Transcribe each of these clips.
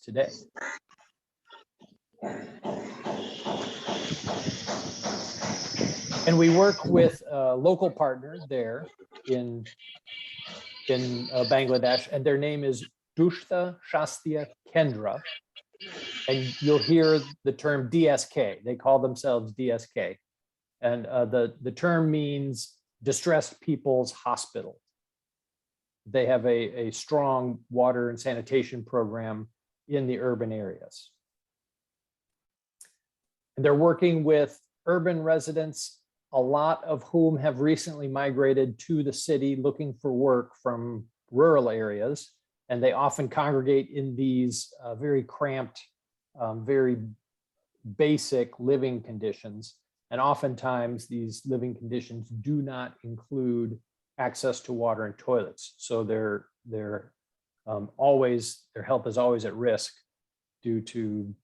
today. And we work with a local partner there in Bangladesh, and their name is Dushta Shastya Kendra. And you'll hear the term DSK. They call themselves DSK. And the term means Distressed People's Hospital. They have a strong water and sanitation program in the urban areas. And they're working with urban residents, a lot of whom have recently migrated to the city looking for work from rural areas. And they often congregate in these very cramped, very basic living conditions. And oftentimes these living conditions do not include access to water and toilets. So their health is always at risk due to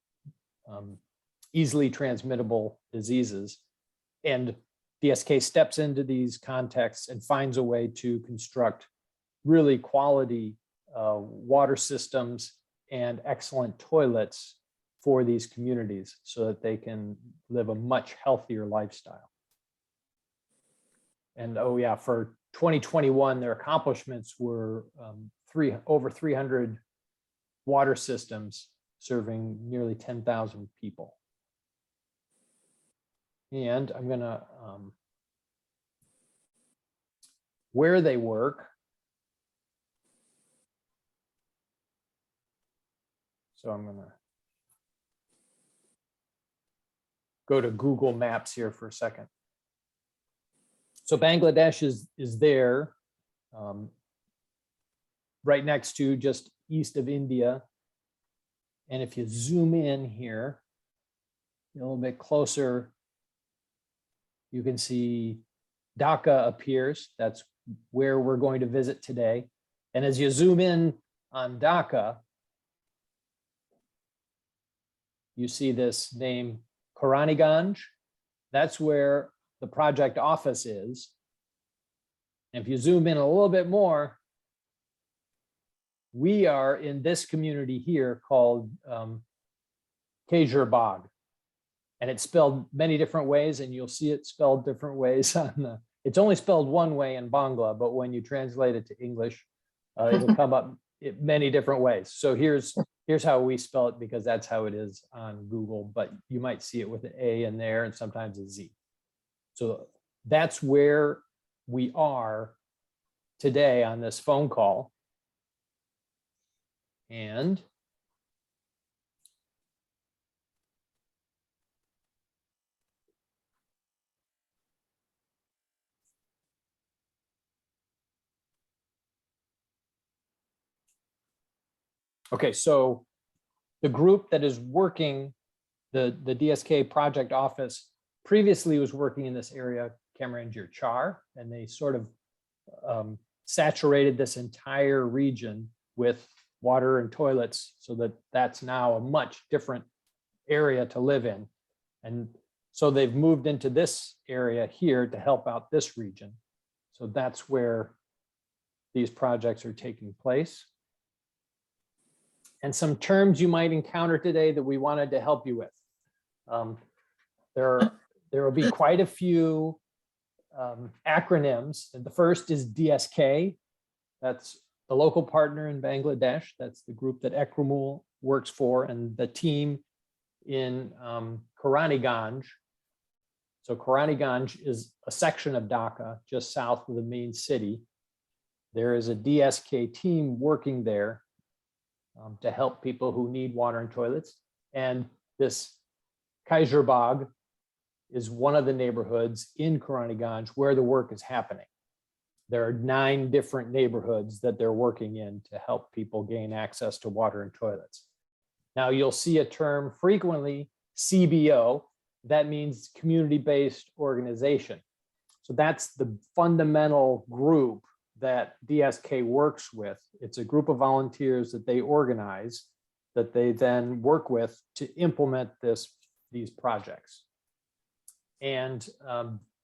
easily transmittable diseases. And DSK steps into these contexts and finds a way to construct really quality water systems and excellent toilets for these communities so that they can live a much healthier lifestyle. And oh yeah, for 2021, their accomplishments were over 300 water systems serving nearly 10,000 people. And I'm gonna, where they work. So I'm gonna go to Google Maps here for a second. So Bangladesh is there, right next to, just east of India. And if you zoom in here, a little bit closer, you can see Dhaka appears. That's where we're going to visit today. And as you zoom in on Dhaka, you see this name Keraniganj. That's where the project office is. And if you zoom in a little bit more, we are in this community here called Khejer Bagh. And it's spelled many different ways, and you'll see it spelled different ways on the, it's only spelled one way in Bangla, but when you translate it to English, it'll come up many different ways. So here's how we spell it, because that's how it is on Google, but you might see it with an A in there and sometimes a Z. So that's where we are today on this phone call. And okay, so the group that is working, the DSK project office previously was working in this area, Keraniganj, and they sort of saturated this entire region with water and toilets, so that that's now a much different area to live in. And so they've moved into this area here to help out this region. So that's where these projects are taking place. And some terms you might encounter today that we wanted to help you with. There will be quite a few acronyms. And the first is DSK. That's the local partner in Bangladesh. That's the group that Ekramul works for, and the team in Keraniganj. So Keraniganj is a section of Dhaka just south of the main city. There is a DSK team working there to help people who need water and toilets. And this Khejer Bagh is one of the neighborhoods in Keraniganj where the work is happening. There are 9 different neighborhoods that they're working in to help people gain access to water and toilets. Now you'll see a term frequently, CBO, that means community-based organization. So that's the fundamental group that DSK works with. It's a group of volunteers that they organize, that they then work with to implement these projects. And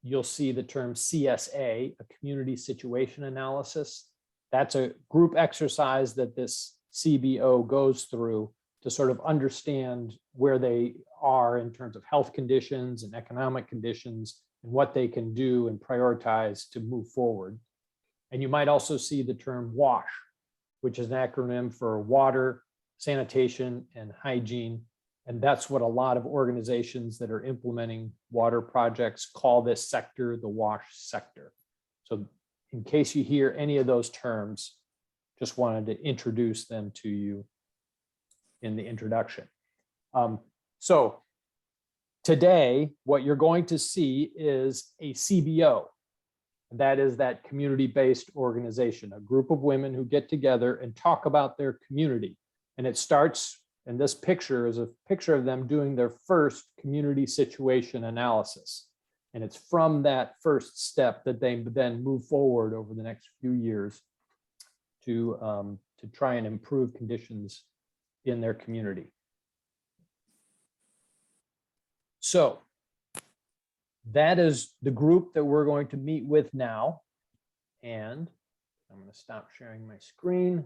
you'll see the term CSA, a community situation analysis. That's a group exercise that this CBO goes through to sort of understand where they are in terms of health conditions and economic conditions and what they can do and prioritize to move forward. And you might also see the term WASH, which is an acronym for water, sanitation, and hygiene. And that's what a lot of organizations that are implementing water projects call this sector, the WASH sector. So in case you hear any of those terms, just wanted to introduce them to you in the introduction. So today, what you're going to see is a CBO. That is that community-based organization, a group of women who get together and talk about their community. And it starts, and this picture is a picture of them doing their first community situation analysis. And it's from that first step that they then move forward over the next few years to try and improve conditions in their community. So that is the group that we're going to meet with now. And I'm going to stop sharing my screen.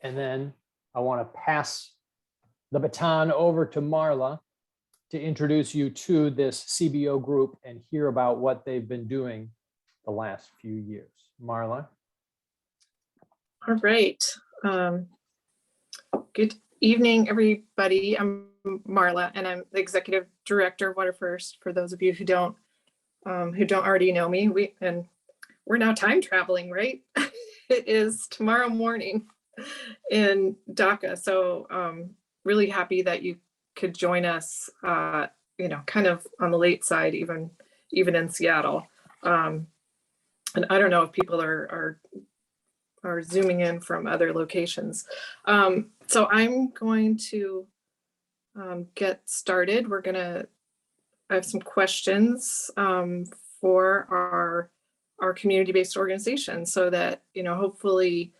And then I want to pass the baton over to Marla to introduce you to this CBO group and hear about what they've been doing the last few years. Marla. All right. Good evening, everybody. I'm Marla, and I'm the Executive Director of Water First. For those of you who don't already know me, we're now time traveling, right? It is tomorrow morning in Dhaka. So really happy that you could join us, kind of on the late side, even in Seattle. And I don't know if people are zooming in from other locations. So I'm going to get started. I have some questions for our community-based organization so that, hopefully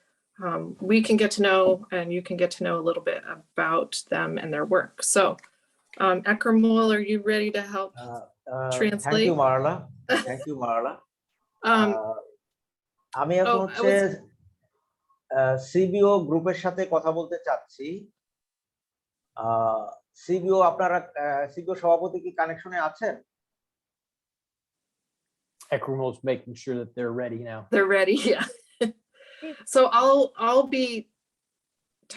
we can get to know and you can get to know a little bit about them and their work. So Akramul, are you ready to help translate? Thank you, Marla. Thank you, Marla. আমি এখন হচ্ছে সিবিও গ্রুপের সাথে কথা বলতে চাচ্ছি। সিবিও আপনারা সিবিও সভাপতি কি কানেকশনে আছেন? Ekramul's making sure that they're ready now. They're ready, yeah. So I'll be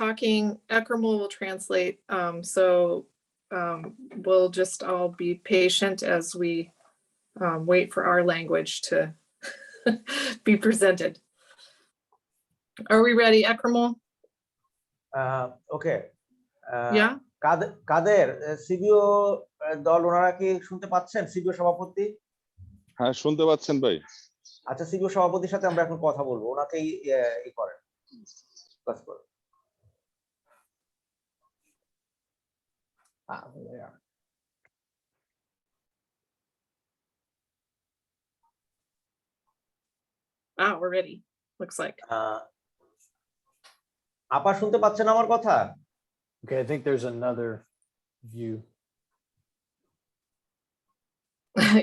talking. Ekramul will translate. We'll just all be patient as we wait for our language to be presented. Are we ready, Ekramul? Okay. Yeah. কাদের সিবিও দল ওনারা কি শুনতে পাচ্ছেন? সিবিও সভাপতি? হ্যাঁ, শুনতে পাচ্ছেন ভাই। আচ্ছা, সিবিও সভাপতির সাথে আমরা এখন কথা বলবো। ওনাকেই করেন। বাস করুন। There they are. We're ready. Looks like. আপা শুনতে পাচ্ছেন আমার কথা? Okay, I think there's another view.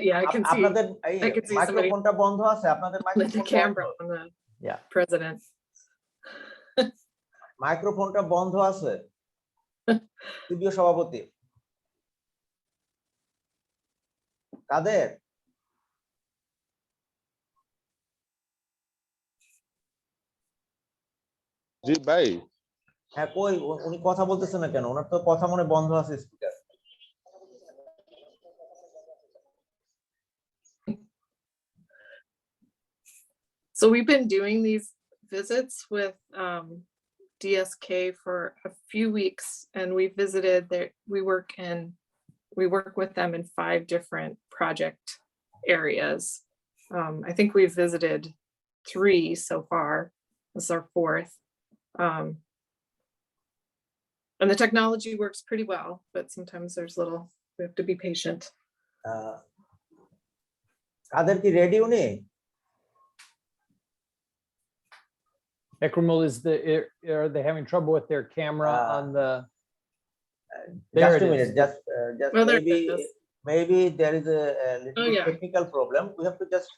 Yeah, I can see. আপনাদের I can see মাইক্রোফোনটা বন্ধ আছে, আপনাদের the microphone camera on the Yeah. president. মাইক্রোফোনটা বন্ধ আছে সিবিও সভাপতি কাদের? জি ভাই। হ্যাঁ, কই উনি কথা বলতেছেন না কেন? ওনার তো কথা মনে বন্ধ আছে speaker. So we've been doing these visits with DSK for a few weeks, and we visited there. We work with them in 5 different project areas. I think we've visited 3 so far. This is our 4th. And the technology works pretty well, but sometimes we have to be patient. কাদের কি ready উনি? Ekramul, are they having trouble with their camera on the? Just a minute, just Well, maybe there is a little yeah. technical problem. We have to just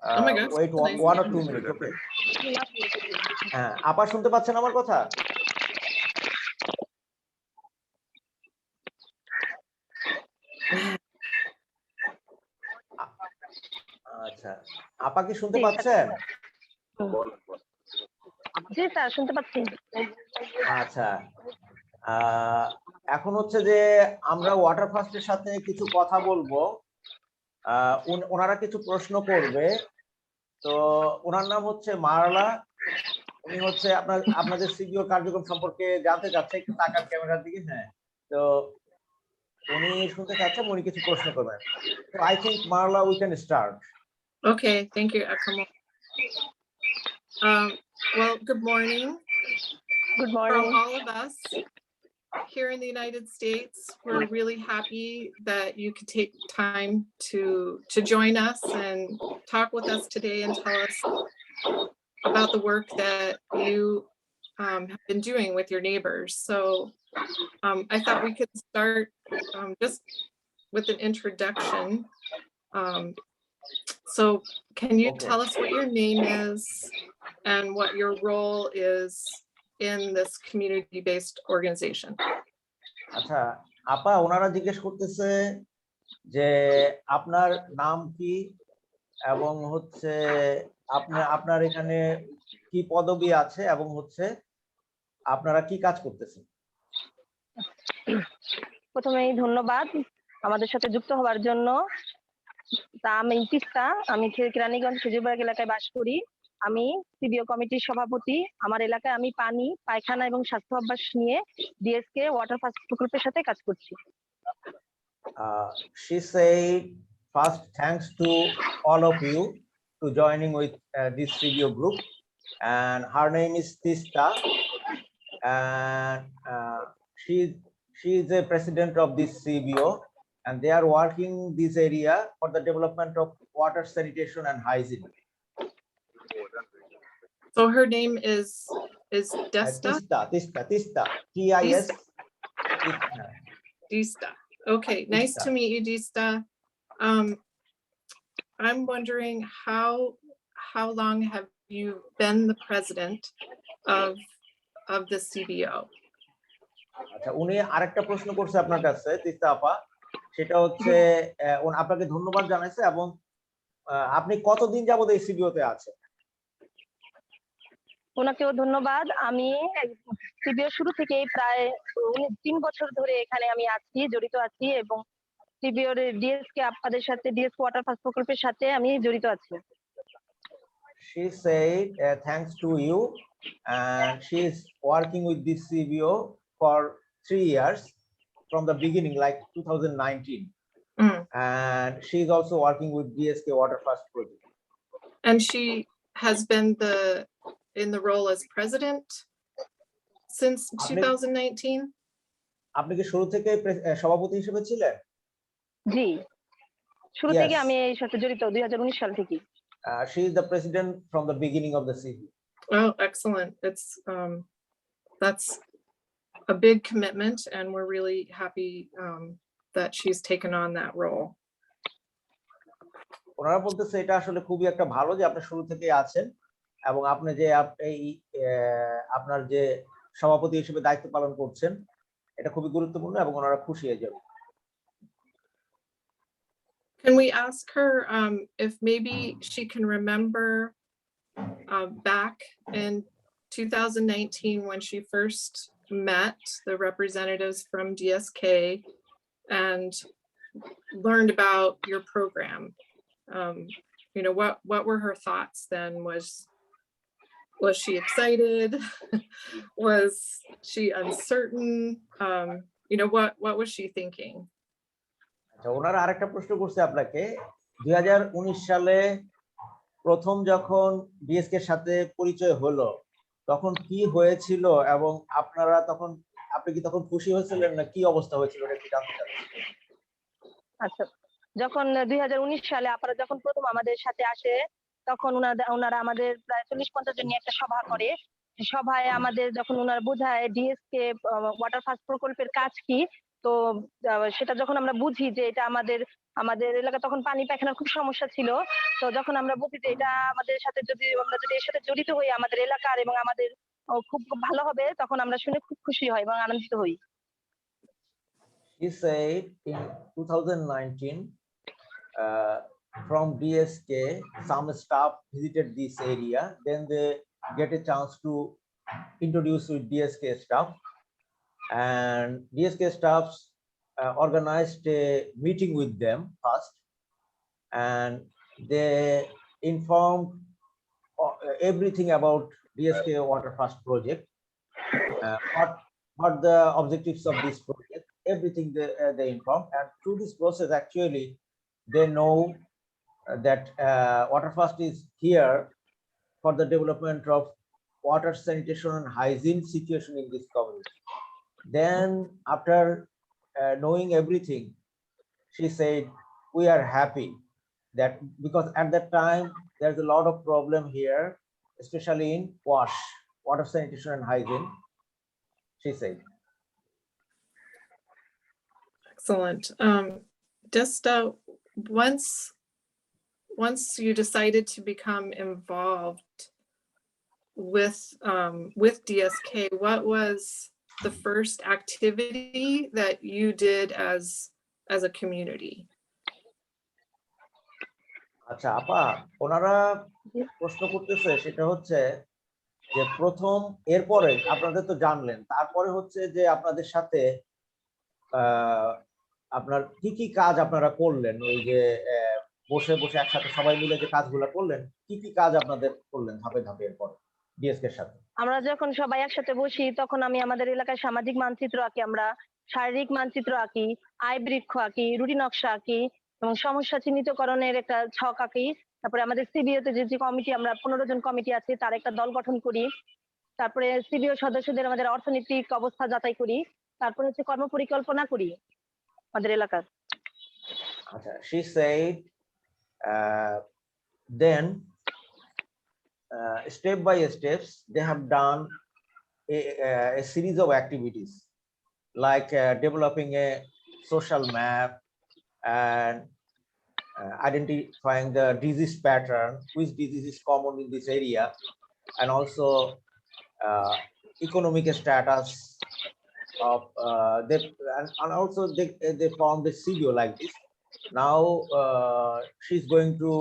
Oh my God. wait Nice. 1 or 2 minutes. Okay. হ্যাঁ, আপা শুনতে পাচ্ছেন আমার কথা? আচ্ছা, আপা কি শুনতে পাচ্ছেন? জি স্যার, শুনতে পাচ্ছি। আচ্ছা, এখন হচ্ছে যে আমরা ওয়াটার ফার্স্টের সাথে কিছু কথা বলবো। ওনারা কিছু প্রশ্ন করবে। তো ওনার নাম হচ্ছে মারলা। উনি হচ্ছে আপনাদের সিবিও কার্যক্রম সম্পর্কে জানতে চাচ্ছে। একটু তাকান ক্যামেরার দিকে। হ্যাঁ, তো উনি শুনতে চাচ্ছেন, উনি কিছু প্রশ্ন করবেন। তো আই থিংক মারলা we can start. Okay, thank you, Akamo. Well, good morning. Good From morning. all of us here in the United States, we're really happy that you could take time to join us and talk with us today and tell us about the work that you have been doing with your neighbors. So I thought we could start just with an introduction. So can you Okay. tell us what your name is and what your role is in this community-based organization? আচ্ছা, আপা ওনারা জিজ্ঞেস করতেছে যে আপনার নাম কি এবং হচ্ছে আপনার এখানে কি পদবি আছে এবং হচ্ছে আপনারা কি কাজ করতেছেন? প্রথমেই ধন্যবাদ আমাদের সাথে যুক্ত হওয়ার জন্য। তা আমি তিস্তা, আমি কেরানীগঞ্জ খেজুরবাগ এলাকায় বাস করি। আমি সিবিও কমিটির সভাপতি। আমার এলাকায় আমি পানি, পায়খানা এবং স্বাস্থ্য অভ্যাস নিয়ে ডিএসকে ওয়াটার ফার্স্ট প্রকল্পের সাথে কাজ করছি। She said first thanks to all of you to joining with this CBO group, and her name is Tista, and she is the president of this CBO, and they are working this area for the development of water sanitation and hygiene. So her name is Desta? Tista, Dista. Dista. Okay, nice Dista. to meet you, Dista. I'm wondering how long have you been the president of the CBO? আচ্ছা, উনি আরেকটা প্রশ্ন করছে আপনার কাছে তিস্তা আপা, সেটা হচ্ছে আপনাকে ধন্যবাদ জানাইছে এবং আপনি কতদিন যাবত এই সিবিওতে আছেন? ওনাকেও ধন্যবাদ। আমি সিবিও শুরু থেকে প্রায় 3 বছর ধরে এখানে আমি আছি, জড়িত আছি এবং সিবিওর ডিএসকে আপনাদের সাথে ডিএসকে ওয়াটার ফার্স্ট প্রকল্পের সাথে আমি জড়িত আছি। She said thanks to you, and she is working with this CBO for 3 years from the beginning, like 2019. And she is also working with DSK Water First project. And she has been in the role as president since 2019? আপনি কি শুরু থেকে সভাপতি হিসেবে ছিলেন? জি, শুরু থেকে আমি এর সাথে জড়িত 2019 সাল থেকে। She is the president from the beginning of the CBO. Oh, excellent. It's that's a big commitment, and we're really happy that she's taken on that role. ওনারা বলতেছে এটা আসলে খুবই একটা ভালো যে আপনি শুরু থেকে আছেন এবং আপনি যে এই আপনার যে সভাপতি হিসেবে দায়িত্ব পালন করছেন এটা খুবই গুরুত্বপূর্ণ এবং ওনারা খুশি হয়ে যাবে। Can we ask her if maybe she can remember back in 2019 when she first met the representatives from DSK and learned about your program? You know, what were her thoughts then? Was she excited? Was she uncertain? You know, what was she thinking? আচ্ছা, ওনারা আরেকটা প্রশ্ন করছে আপনাকে। 2019 সালে প্রথম যখন DSK এর সাথে পরিচয় হলো তখন কি হয়েছিল এবং আপনি কি তখন খুশি হয়েছিলেন না কি অবস্থা হয়েছিল এটা একটু জানতে চাচ্ছি। আচ্ছা, যখন 2019 সালে আপনারা যখন প্রথম আমাদের সাথে আসে তখন ওনারা আমাদের প্রায় 40-50 জন নিয়ে একটা সভা করে। সভায় আমাদের যখন ওনারা বোঝায় ডিএসকে ওয়াটার ফার্স্ট প্রকল্পের কাজ কি, তো সেটা যখন আমরা বুঝি যে এটা আমাদের আমাদের এলাকা তখন পানি পায়খানার খুব সমস্যা ছিল। তো যখন আমরা বুঝি যে এটা আমাদের সাথে যদি আমরা যদি এর সাথে জড়িত হই আমাদের এলাকার এবং আমাদের খুব ভালো হবে, তখন আমরা শুনে খুব খুশি হই এবং আনন্দিত হই। He said in 2019, from DSK, some staff visited this area. Then they get a chance to introduce with DSK staff, and DSK staffs organized a meeting with them first, and they informed everything about DSK Water First project, what the objectives of this project, everything they informed, and through this process actually they know that Water First is here for the development of water sanitation and hygiene situation in this community. Then after knowing everything, she said, we are happy that because at that time there's a lot of problem here, especially in water sanitation and hygiene, she said. Excellent. Just once you decided to become involved with DSK, what was the first activity that you did as a community? আচ্ছা আপা, ওনারা প্রশ্ন করতেছে সেটা হচ্ছে যে প্রথম এরপরে আপনাদের তো জানলেন, তারপরে হচ্ছে যে আপনাদের সাথে আপনার কি কি কাজ আপনারা করলেন, ওই যে বসে বসে একসাথে সবাই মিলে যে কাজগুলো করলেন, কি কি কাজ আপনাদের করলেন ধাপে ধাপে এরপর ডিএসকে এর সাথে? আমরা যখন সবাই একসাথে বসি তখন আমি আমাদের এলাকার সামাজিক মানচিত্র আঁকি, আমরা শারীরিক মানচিত্র আঁকি, আয় বৃক্ষ আঁকি, রুটি নকশা আঁকি এবং সমস্যা চিহ্নিতকরণের একটা ছক আঁকি। তারপরে আমাদের সিবিওতে যে কমিটি, আমরা 15 জন কমিটি আছে, তার একটা দল গঠন করি। তারপরে সিবিও সদস্যদের আমাদের অর্থনৈতিক অবস্থা যাচাই করি। তারপরে হচ্ছে কর্ম পরিকল্পনা করি আমাদের এলাকার। আচ্ছা, she said then step by steps they have done a series of activities like developing a social map and identifying the disease pattern, which disease is common in this area, and also economic status of and also they formed a CBO like this. Now she's going to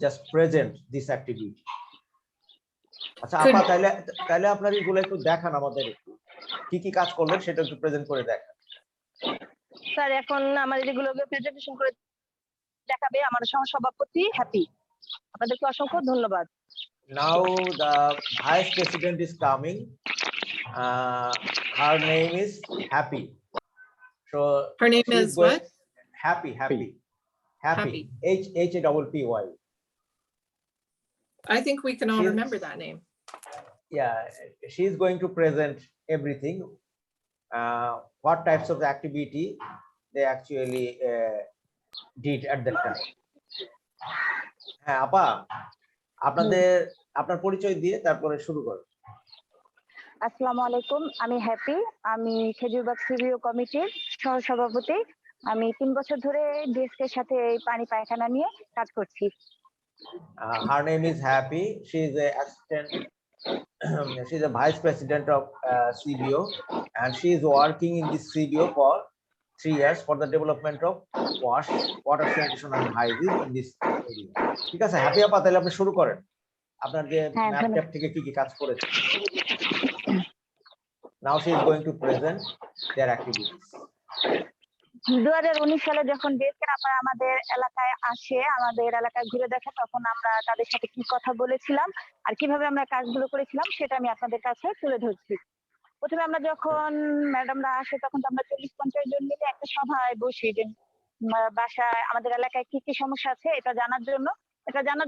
just present this activity. আচ্ছা আপা, তাহলে আপনার এগুলো একটু দেখান আমাদের, একটু কি কি কাজ করলেন সেটা একটু প্রেজেন্ট করে দেখান। স্যার এখন আমাদের এগুলোকে প্রেজেন্টেশন করে দেখাবে আমার সহসভাপতি হ্যাপি। আপনাদেরকে অসংখ্য ধন্যবাদ। Now the vice president is coming. Her name is Happy. So Her name is what? Happy. Happy. Happy. I think we can all She's- remember that name. Yeah, she's going to present everything. What types of activity they actually did at that time. হ্যাঁ আপা, আপনার পরিচয় দিয়ে তারপরে শুরু করুন। আসসালামু আলাইকুম, আমি হ্যাপি, আমি খেজুর বাগ সিবিও কমিটির সহসভাপতি। আমি 3 বছর ধরে ডিএসকে এর সাথে এই পানি পায়খানা নিয়ে কাজ করছি। Her name is Happy. She is a assistant. She is a vice president of CBO, and she is working in this CBO for 3 years for the development of water sanitation and hygiene in this area. ঠিক আছে happy আপা, তাহলে আপনি শুরু করেন আপনার যে map tap থেকে কি কি কাজ করেছেন। Now she is going to present their activities. 2019 সালে যখন ডিএসকে আপনারা আমাদের এলাকায় আসে, আমাদের এলাকায় ঘুরে দেখে, তখন আমরা তাদের সাথে কি কথা বলেছিলাম আর কিভাবে আমরা কাজগুলো করেছিলাম সেটা আমি আপনাদের কাছে তুলে ধরছি। প্রথমে আমরা যখন ম্যাডামরা আসে তখন তো আমরা 40-50 জন মিলে একটা সভায় বসি যে বাসায় আমাদের এলাকায় কি কি সমস্যা আছে এটা জানার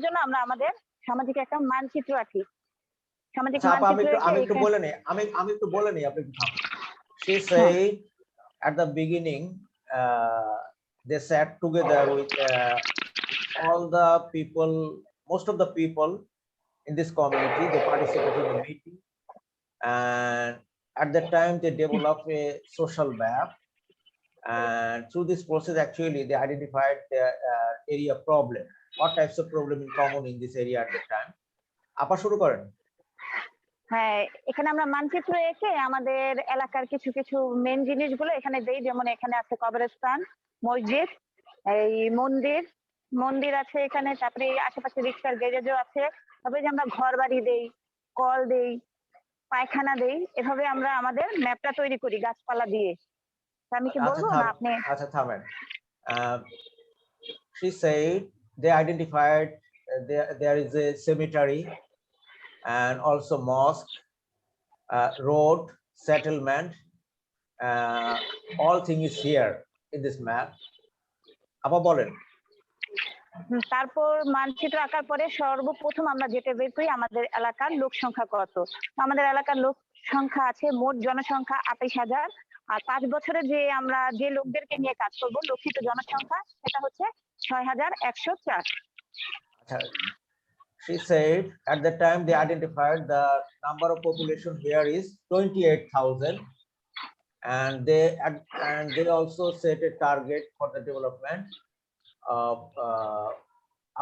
জন্য আমরা আমাদের সামাজিক একটা মানচিত্র আঁকি। সামাজিক আমি একটু বলে নেই আপনি একটু থামুন। She said at the beginning they sat together with all the people, most of the people in this community. They participated in the meeting, and at that time they develop a social map, and through this process actually they identified the area problem, what types of problem in common in this area at that time. আপা শুরু করেন। হ্যাঁ, এখানে আমরা মানচিত্র এঁকে আমাদের এলাকার কিছু কিছু মেন জিনিসগুলো এখানে দেই, যেমন এখানে আছে কবরস্থান, মসজিদ, এই মন্দির আছে এখানে, তারপরে এই আশেপাশে রিক্সার গ্যারেজও আছে। তবে যে আমরা ঘর বাড়ি দেই, কল দেই, পায়খানা দেই, এভাবে আমরা আমাদের ম্যাপটা তৈরি করি গাছপালা দিয়ে। তা আমি কি বলবো না আপনি? আচ্ছা থামেন। She said they identified there is a cemetery and also mosque, road, settlement, all thing is here in this map. আপা বলেন। তারপর মানচিত্র আঁকার পরে সর্বপ্রথম আমরা যেটা বের করি আমাদের এলাকার লোক সংখ্যা কত। আমাদের এলাকার লোক সংখ্যা আছে, মোট জনসংখ্যা 28,000। আর 5 বছরে যে আমরা যে লোকদেরকে নিয়ে কাজ করবো, লক্ষিত জনসংখ্যা সেটা হচ্ছে 6,104। She said at that time they identified the number of population here is 28,000, and they also set a target for the development of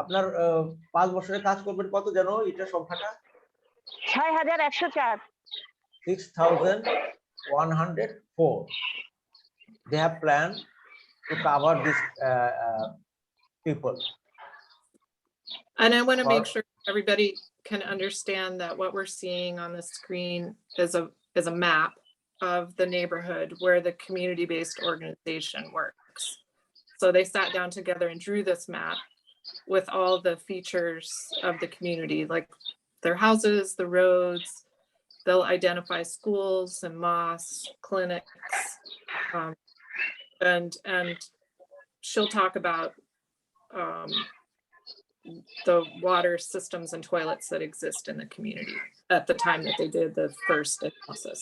আপনার 5 বছরে কাজ করবেন কত জানো এটা সংখ্যাটা? 6,104। 6,104. They have planned to cover this people. And I want to make sure everybody can understand that what we're seeing on the screen is a map of the neighborhood where the community-based organization works. So they sat down together and drew this map with all the features of the community, like their houses, the roads. They'll identify schools and mosques, clinics, and she'll talk about the water systems and toilets that exist in the community at the time that they did the first analysis.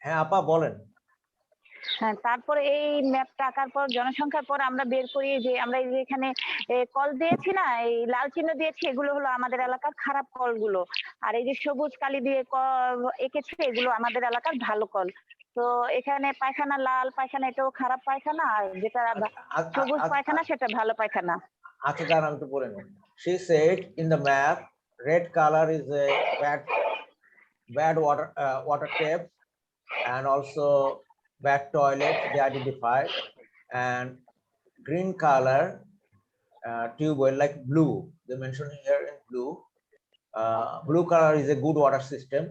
হ্যাঁ আপা বলেন। হ্যাঁ, তারপরে এই ম্যাপটা আঁকার পর জনসংখ্যার পর আমরা বের করি যে আমরা এই যে এখানে কল দিয়েছি না, এই লাল চিহ্ন দিয়েছি, এগুলো হলো আমাদের এলাকার খারাপ কলগুলো। আর এই যে সবুজ কালি দিয়ে এঁকেছি, এগুলো আমাদের এলাকার ভালো কল। তো এখানে পায়খানা লাল পায়খানা, এটাও খারাপ পায়খানা, আর যেটা সবুজ পায়খানা সেটা ভালো পায়খানা। আচ্ছা দাঁড়ান আমি একটু বলে নিই। She said in the map red color is a bad water tap and also bad toilet they identified, and green color tube well like blue they mentioned here in blue. Blue color is a good water system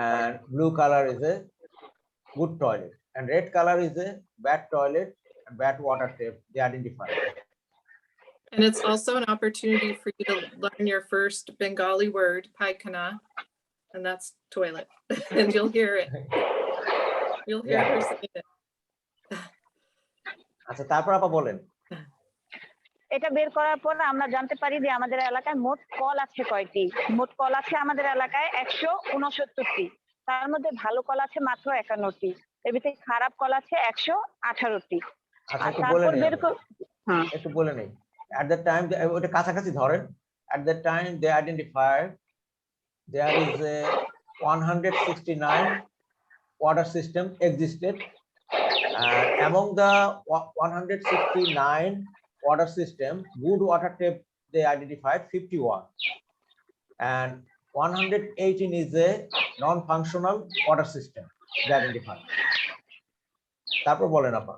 and blue color is a good toilet, and red color is a bad toilet and bad water tap they identified. And it's also an opportunity for you to learn your first Bengali word, paikana, and that's toilet. And you'll hear it. You'll hear her say it. আচ্ছা তারপর আপা বলেন। এটা বের করার পর আমরা জানতে পারি যে আমাদের এলাকায় মোট কল আছে কয়টি। মোট কল আছে আমাদের এলাকায় 169টি। তার মধ্যে ভালো কল আছে মাত্র 51টি, এর ভিতরে খারাপ কল আছে 118টি। আচ্ছা একটু বলে নেই। At that time ওটা কাছাকাছি ধরেন। At that time they identified there is a 169 water system existed, and among the 169 water system good water tap they identified 51, and 118 is a non-functional water system they identified. তারপর বলেন আপা।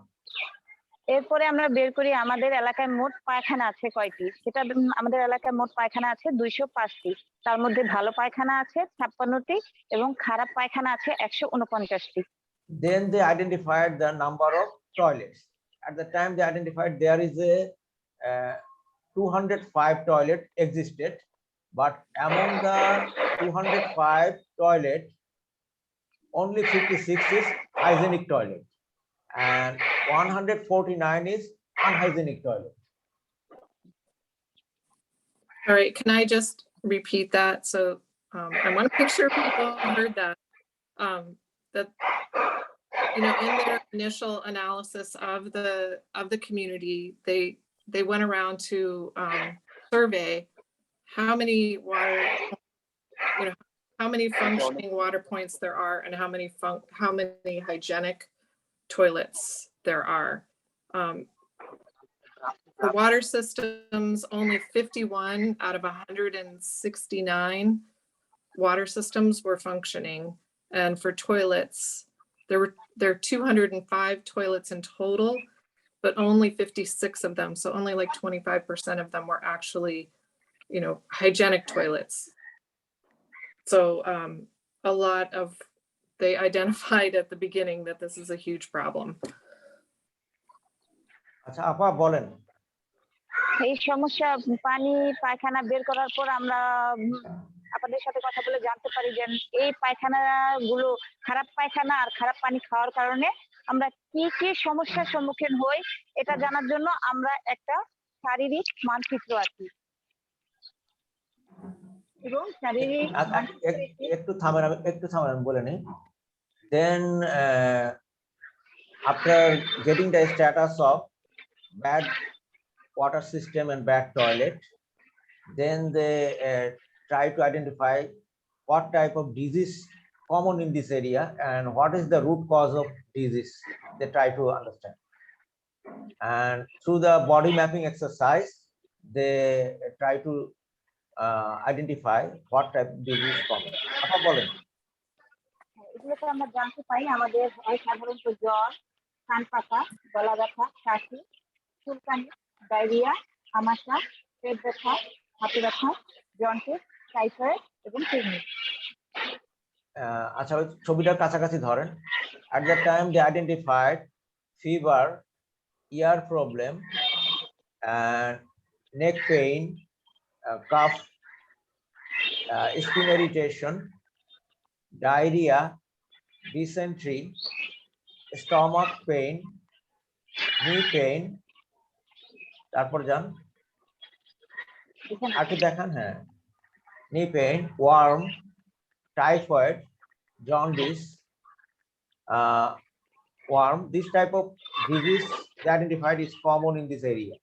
এরপরে আমরা বের করি আমাদের এলাকায় মোট পায়খানা আছে কয়টি। সেটা আমাদের এলাকায় মোট পায়খানা আছে 205টি। তার মধ্যে ভালো পায়খানা আছে 56টি এবং খারাপ পায়খানা আছে 149টি। Then they identified the number of toilets. At the time they identified there is a 205 toilet existed, but among the 205 toilet only 56 is hygienic toilet and 149 is unhygienic toilet. All right, can I just repeat that? So I want to make sure people heard that. That in their initial analysis of the community, they went around to survey how many water, how many functioning water points there are and how many hygienic toilets there are. For water systems, only 51 out of 169 water systems were functioning. And for toilets, there are 205 toilets in total, but only 56 of them, so only like 25% of them were actually, hygienic toilets. So a lot of, they identified at the beginning that this is a huge problem. আচ্ছা আপা বলেন। এই সমস্যা পানি পায়খানা বের করার পর আমরা আপনাদের সাথে কথা বলে জানতে পারি যে এই পায়খানা গুলো খারাপ পায়খানা আর খারাপ পানি খাওয়ার কারণে আমরা কি কি সমস্যার সম্মুখীন হই এটা জানার জন্য আমরা একটা শারীরিক মানচিত্র আঁকি এবং শারীরিক একটু থামেন আমি বলে নিই। Then after getting the status of bad water system and bad toilet, then they try to identify what type of disease common in this area and what is the root cause of disease. They try to understand, and through the body mapping exercise they try to identify what type of disease common. আপা বলেন। এগুলোতে আমরা জানতে পাই আমাদের সাধারণত জ্বর, কান পাকা, গলা ব্যথা, কাশি, চুলকানি, ডায়রিয়া, আমাশা, পেট ব্যথা, হাঁটু ব্যথা, জন্ডিস, টাইফয়েড এবং কিডনি। আচ্ছা ওই ছবিটার কাছাকাছি ধরেন। At that time they identified fever, ear problem, and neck pain, cough, skin irritation, diarrhea, dysentery, stomach pain, knee pain, তারপর যান আগে দেখান। হ্যাঁ, knee pain, worm, typhoid, jaundice, worm. This type of disease they identified is common in this area,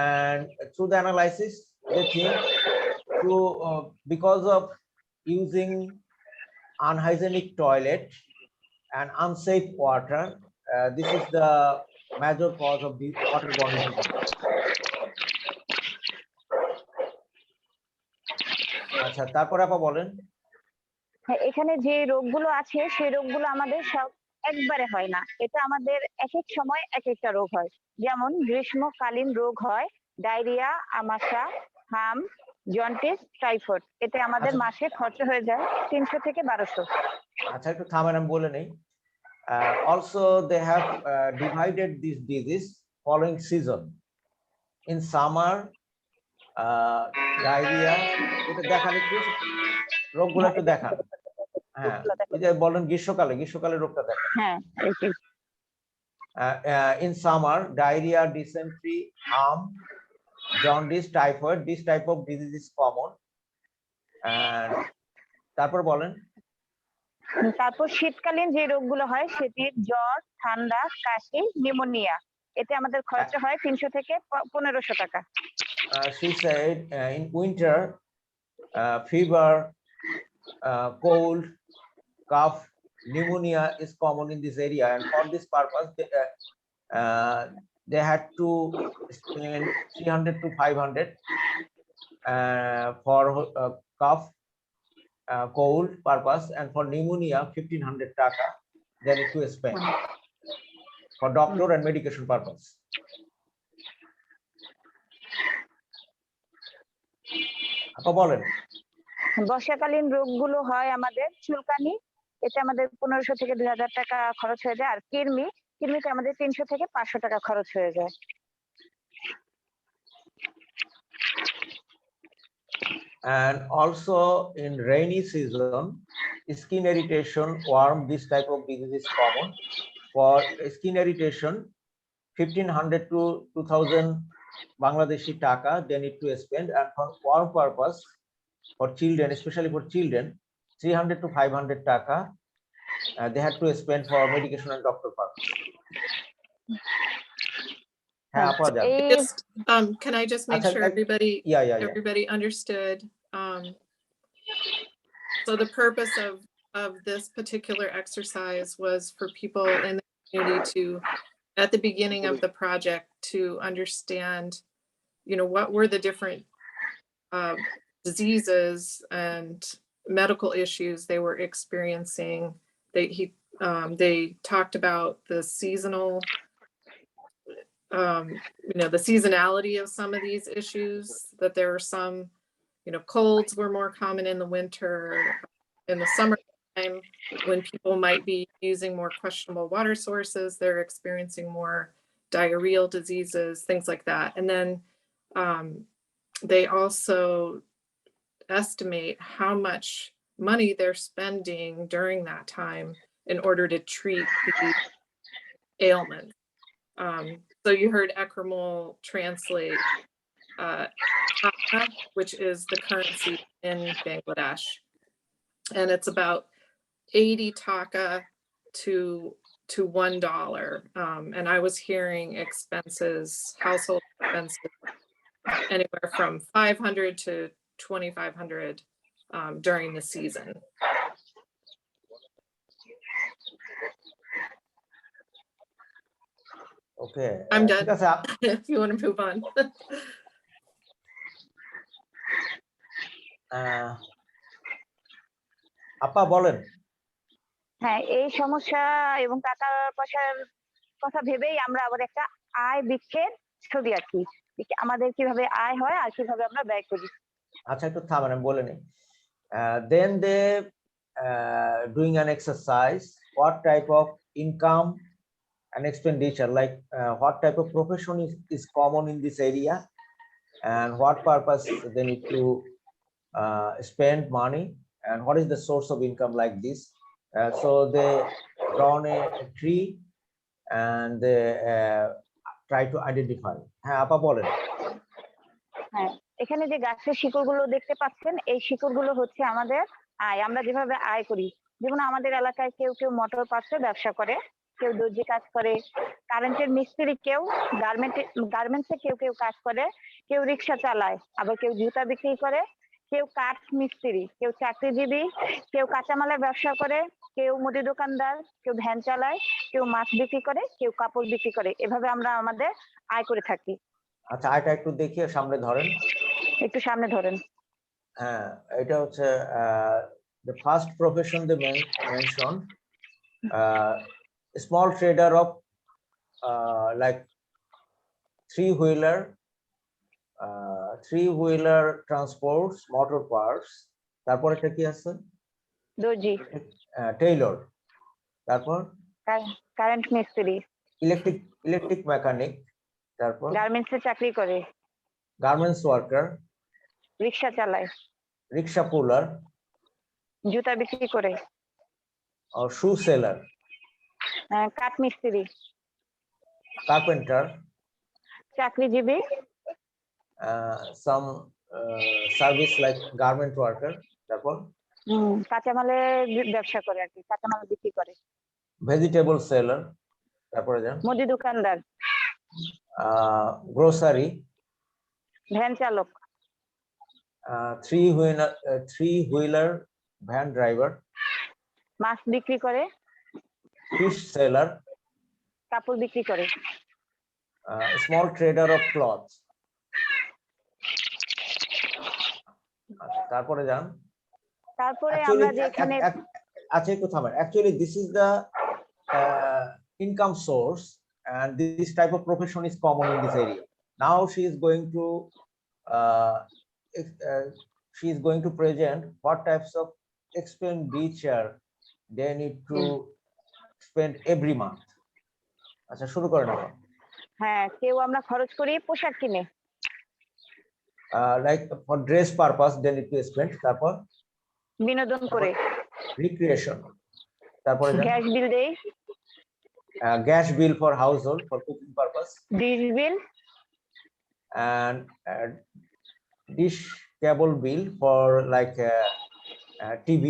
and through the analysis they think because of using unhygienic toilet and unsafe water, this is the major cause of the waterborne disease. আচ্ছা তারপরে আপা বলেন। এখানে যে রোগগুলো আছে সেই রোগগুলো আমাদের সব একবারে হয় না, এটা আমাদের এক এক সময় এক একটা রোগ হয়। যেমন গ্রীষ্মকালীন রোগ হয় ডায়রিয়া, আমাশা, হাম, জন্ডিস, টাইফয়েড। এতে আমাদের মাসে খরচ হয়ে যায় 300 থেকে 1200। আচ্ছা একটু থামেন আমি বলে নেই। Also they have divided this disease following season. In summer, diarrhea, এটা দেখান একটু রোগগুলো একটু দেখান। হ্যাঁ এই যে বলেন গ্রীষ্মকালে রোগটা দেখান। হ্যাঁ in summer, diarrhea, dysentery, harm, jaundice, typhoid, this type of disease is common. And তারপর বলেন। তারপর শীতকালীন যে রোগগুলো হয় সেটি জ্বর, ঠান্ডা, কাশি, নিউমোনিয়া। এতে আমাদের খরচ হয় 300 থেকে 1500 টাকা। She said in winter, fever, cold, cough, pneumonia is common in this area, and for this purpose they had to spend 300 to 500 for cough, cold purpose, and for pneumonia 1500 taka they need to spend for doctor and medication purpose. আপা বলেন। বর্ষাকালীন রোগগুলো হয় আমাদের চুলকানি, এতে আমাদের 1500 থেকে 2000 টাকা খরচ হয়ে যায়। আর কিডনিতে আমাদের 300 থেকে 500 টাকা খরচ হয়ে যায়। And also in rainy season, skin irritation, worm, this type of disease is common. For skin irritation, 1500 to 2000 Bangladeshi taka they need to spend, and for worm purpose for children, especially for children, 300 to 500 taka they had to spend for medication and doctor purpose. Can I just make sure everybody everybody understood? So the purpose of this particular exercise was for people in the community to, at the beginning of the project, to understand, what were the different diseases and medical issues they were experiencing. They talked about the seasonal, the seasonality of some of these issues, that there were some, colds were more common in the winter. In the summertime, when people might be using more questionable water sources, they're experiencing more diarrheal diseases, things like that. And then they also estimate how much money they're spending during that time in order to treat the ailment. So you heard Eckermol translate Dhaka, which is the currency in Bangladesh. And it's about 80 taka to $1. And I was hearing expenses, household expenses, anywhere from 500 to 2,500 during the season. Okay, I'm ঠিক done. আছে। If you want to move on. আপা বলেন। হ্যাঁ, এই সমস্যা এবং টাকা পয়সার কথা ভেবেই আমরা আবার একটা আয় বৃক্ষের ছবি আঁকি। আমাদের কিভাবে আয় হয় আর কিভাবে আমরা ব্যয় করি। আচ্ছা, একটু থামেন, আমি বলে নিই। Then they doing an exercise, what type of income and expenditure, like what type of profession is common in this area, and what purpose they need to spend money, and what is the source of income like this. So they drawn a tree and they try to identify. হ্যাঁ আপা বলেন। হ্যাঁ, এখানে যে গাছের শিকড়গুলো দেখতে পাচ্ছেন, এই শিকড়গুলো হচ্ছে আমাদের আয়। আমরা যেভাবে আয় করি, যেমন আমাদের এলাকায় কেউ মোটর পার্টসের ব্যবসা করে, কেউ দর্জি কাজ করে, কারেন্টের মিস্ত্রি, কেউ গার্মেন্টসে কেউ কাজ করে, কেউ রিক্সা চালায়, আবার কেউ জুতা বিক্রি করে, কেউ কাঠ মিস্ত্রি, কেউ চাকরিজীবী, কেউ কাঁচামালের ব্যবসা করে, কেউ মুদি দোকানদার, কেউ ভ্যান চালায়, কেউ মাছ বিক্রি করে, কেউ কাপড় বিক্রি করে। এভাবে আমরা আমাদের আয় করে থাকি। আচ্ছা, আয়টা একটু দেখিয়ে সামনে ধরেন। একটু সামনে ধরেন। হ্যাঁ, এটা হচ্ছে the first profession they mentioned, small trader of like three-wheeler transports, motor parts. তারপর এটা কি আছে? দর্জি, টেইলর। তারপর কারেন্ট মিস্ত্রি, ইলেকট্রিক মেকানিক। তারপর গার্মেন্টসে চাকরি করে, গার্মেন্টস ওয়ার্কার, রিক্সা চালায়, রিক্সা পুলার, জুতা বিক্রি করে, or shoe seller, কাঠ মিস্ত্রি, carpenter, চাকরিজীবী, some service like garment worker. তারপর কাঁচামালের ব্যবসা করে আর কি, কাঁচামাল বিক্রি করে, ভেজিটেবল সেলার। তারপরে যান মুদি দোকানদার, গ্রোসারি, ভ্যান চালক, থ্রি হুইলার ভ্যান ড্রাইভার, মাছ বিক্রি করে, ফিশ সেলার, কাপড় বিক্রি করে, স্মল ট্রেডার অফ ক্লথ। তারপরে যান। তারপরে আমরা যে এখানে আচ্ছা, একটু থামেন। Actually, this is the income source, and this type of profession is common in this area. Now she is going to present what types of expenditure they need to spend every month. আচ্ছা, শুরু করেন আপা। হ্যাঁ, কেউ আমরা খরচ করি পোশাক কিনে, like for dress purpose they need to spend. তারপর বিনোদন করে, recreation. তারপরে গ্যাস বিল দেই, gas bill for household for cooking purpose, dish bill, and dish cable bill for like TV,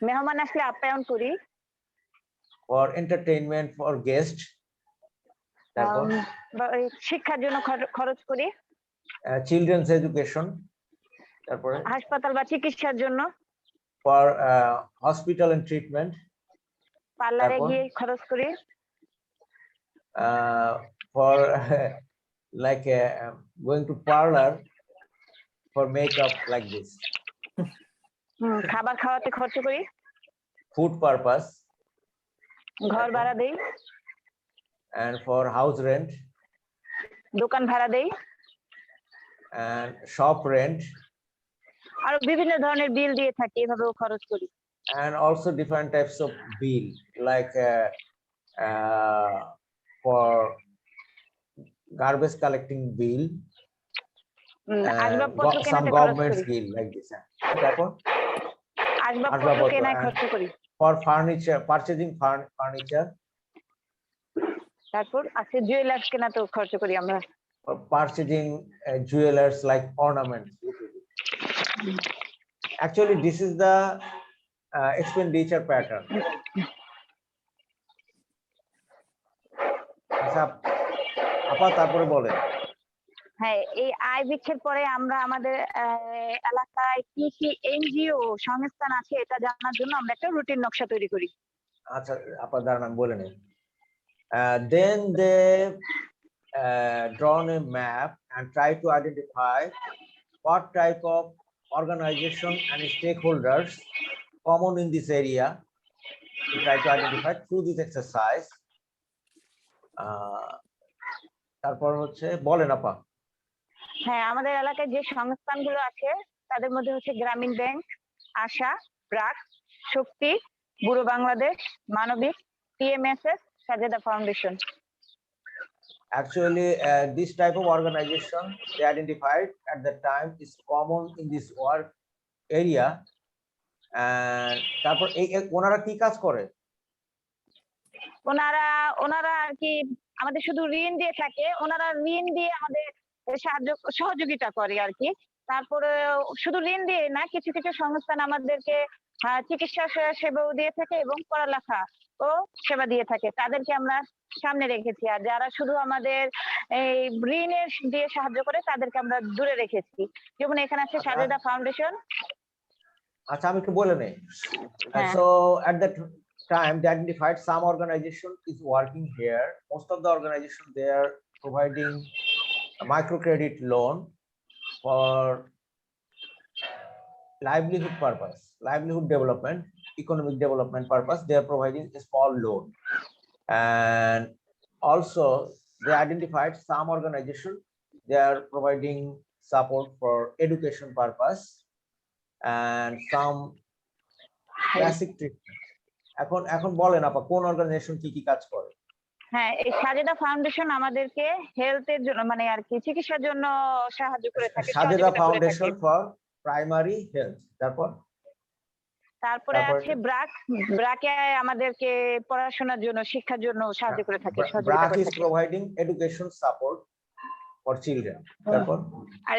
মেহমান আসলে আপ্যায়ন করি, for entertainment for guests. তারপর শিক্ষার জন্য খরচ করি, children's education. তারপরে হাসপাতাল বা চিকিৎসার জন্য, for hospital and treatment. পার্লারে তারপর? গিয়ে খরচ করি। For like going to parlor for makeup like this. খাবার খাওয়াতে খরচ করি। Food purpose. ঘর ভাড়া দেই। And for house rent. দোকান ভাড়া দেই। And shop rent. আর বিভিন্ন ধরনের বিল দিয়ে থাকি, এভাবেও খরচ করি। And also different types of bill like for garbage collecting bill, আসবাবপত্র some কেনাতে খরচ government's করি। bill like this. তারপর আসবাবপত্র কেনায় খরচ করি। for furniture, purchasing furniture. তারপর আছে জুয়েলার্স কেনাতেও খরচ করি আমরা। For purchasing jewelers like ornaments. Actually, this is the expenditure pattern. আচ্ছা আপা তারপরে বলেন। হ্যাঁ, এই আয় বৃদ্ধির পরে আমরা আমাদের এলাকায় কি কি এনজিও সংস্থান আছে এটা জানার জন্য আমরা একটা রুটিন নকশা তৈরি করি। আচ্ছা আপা দাঁড়ান আমি বলে নিই। Then they drawn a map and try to identify what type of organization and stakeholders common in this area. We try to identify through this exercise. তারপর হচ্ছে বলেন আপা। হ্যাঁ, আমাদের এলাকায় যে সংস্থানগুলো আছে তাদের মধ্যে হচ্ছে গ্রামীণ ব্যাংক, আশা, ব্রাক, শক্তি, বুড়ো বাংলাদেশ, মানবিক, TMSS, Sajeda foundation. Actually, this type of organization they identified at the time is common in this work area. And তারপর এই ওনারা কি কাজ করে? ওনারা আর কি আমাদের শুধু ঋণ দিয়ে থাকে, ওনারা ঋণ দিয়ে আমাদের সহযোগিতা করে আর কি। তারপরে শুধু ঋণ দিয়ে না, কিছু কিছু সংস্থান আমাদেরকে চিকিৎসা সেবাও দিয়ে থাকে এবং পড়ালেখা ও সেবা দিয়ে থাকে, তাদেরকে আমরা সামনে রেখেছি। আর যারা শুধু আমাদের এই ঋণের দিয়ে সাহায্য করে তাদেরকে আমরা দূরে রেখেছি। যেমন এখানে আছে সাজেদা ফাউন্ডেশন। আচ্ছা আমি একটু বলে নেই। So at that time they identified some organization is working here. Most of the organization they are providing a microcredit loan for livelihood purpose, livelihood development, economic development purpose. They are providing a small loan. And also they identified some organization they are providing support for education purpose and some basic treatment. এখন বলেন আপা কোন organisation কি কি কাজ করে? হ্যাঁ, এই সাজেদা ফাউন্ডেশন আমাদেরকে হেলথের জন্য মানে আর কি চিকিৎসার জন্য সাহায্য করে থাকে। Sajeda foundation for primary health. তারপরে আছে ব্রাকে আমাদেরকে পড়াশোনার জন্য শিক্ষার জন্য সাহায্য করে থাকে। BRAC is providing education support for children. তারপর আর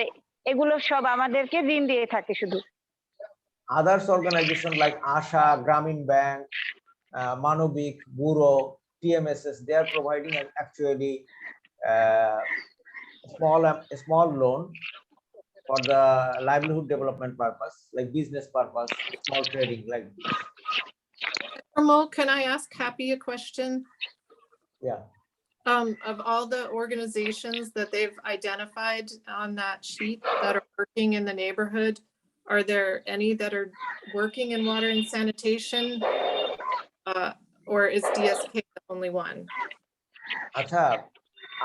এগুলো সব আমাদেরকে ঋণ দিয়ে থাকে শুধু। Others organization like Asha, Gramin Bank, Manobik, Bureau, TMSS, they are providing actually a small loan for the livelihood development purpose, like business purpose, small trading like this. Mo, can I ask Happy a question? Yeah. Of all the organizations that they've identified on that sheet that are working in the neighborhood, are there any that are working in water and sanitation, or is DSK the only one? আচ্ছা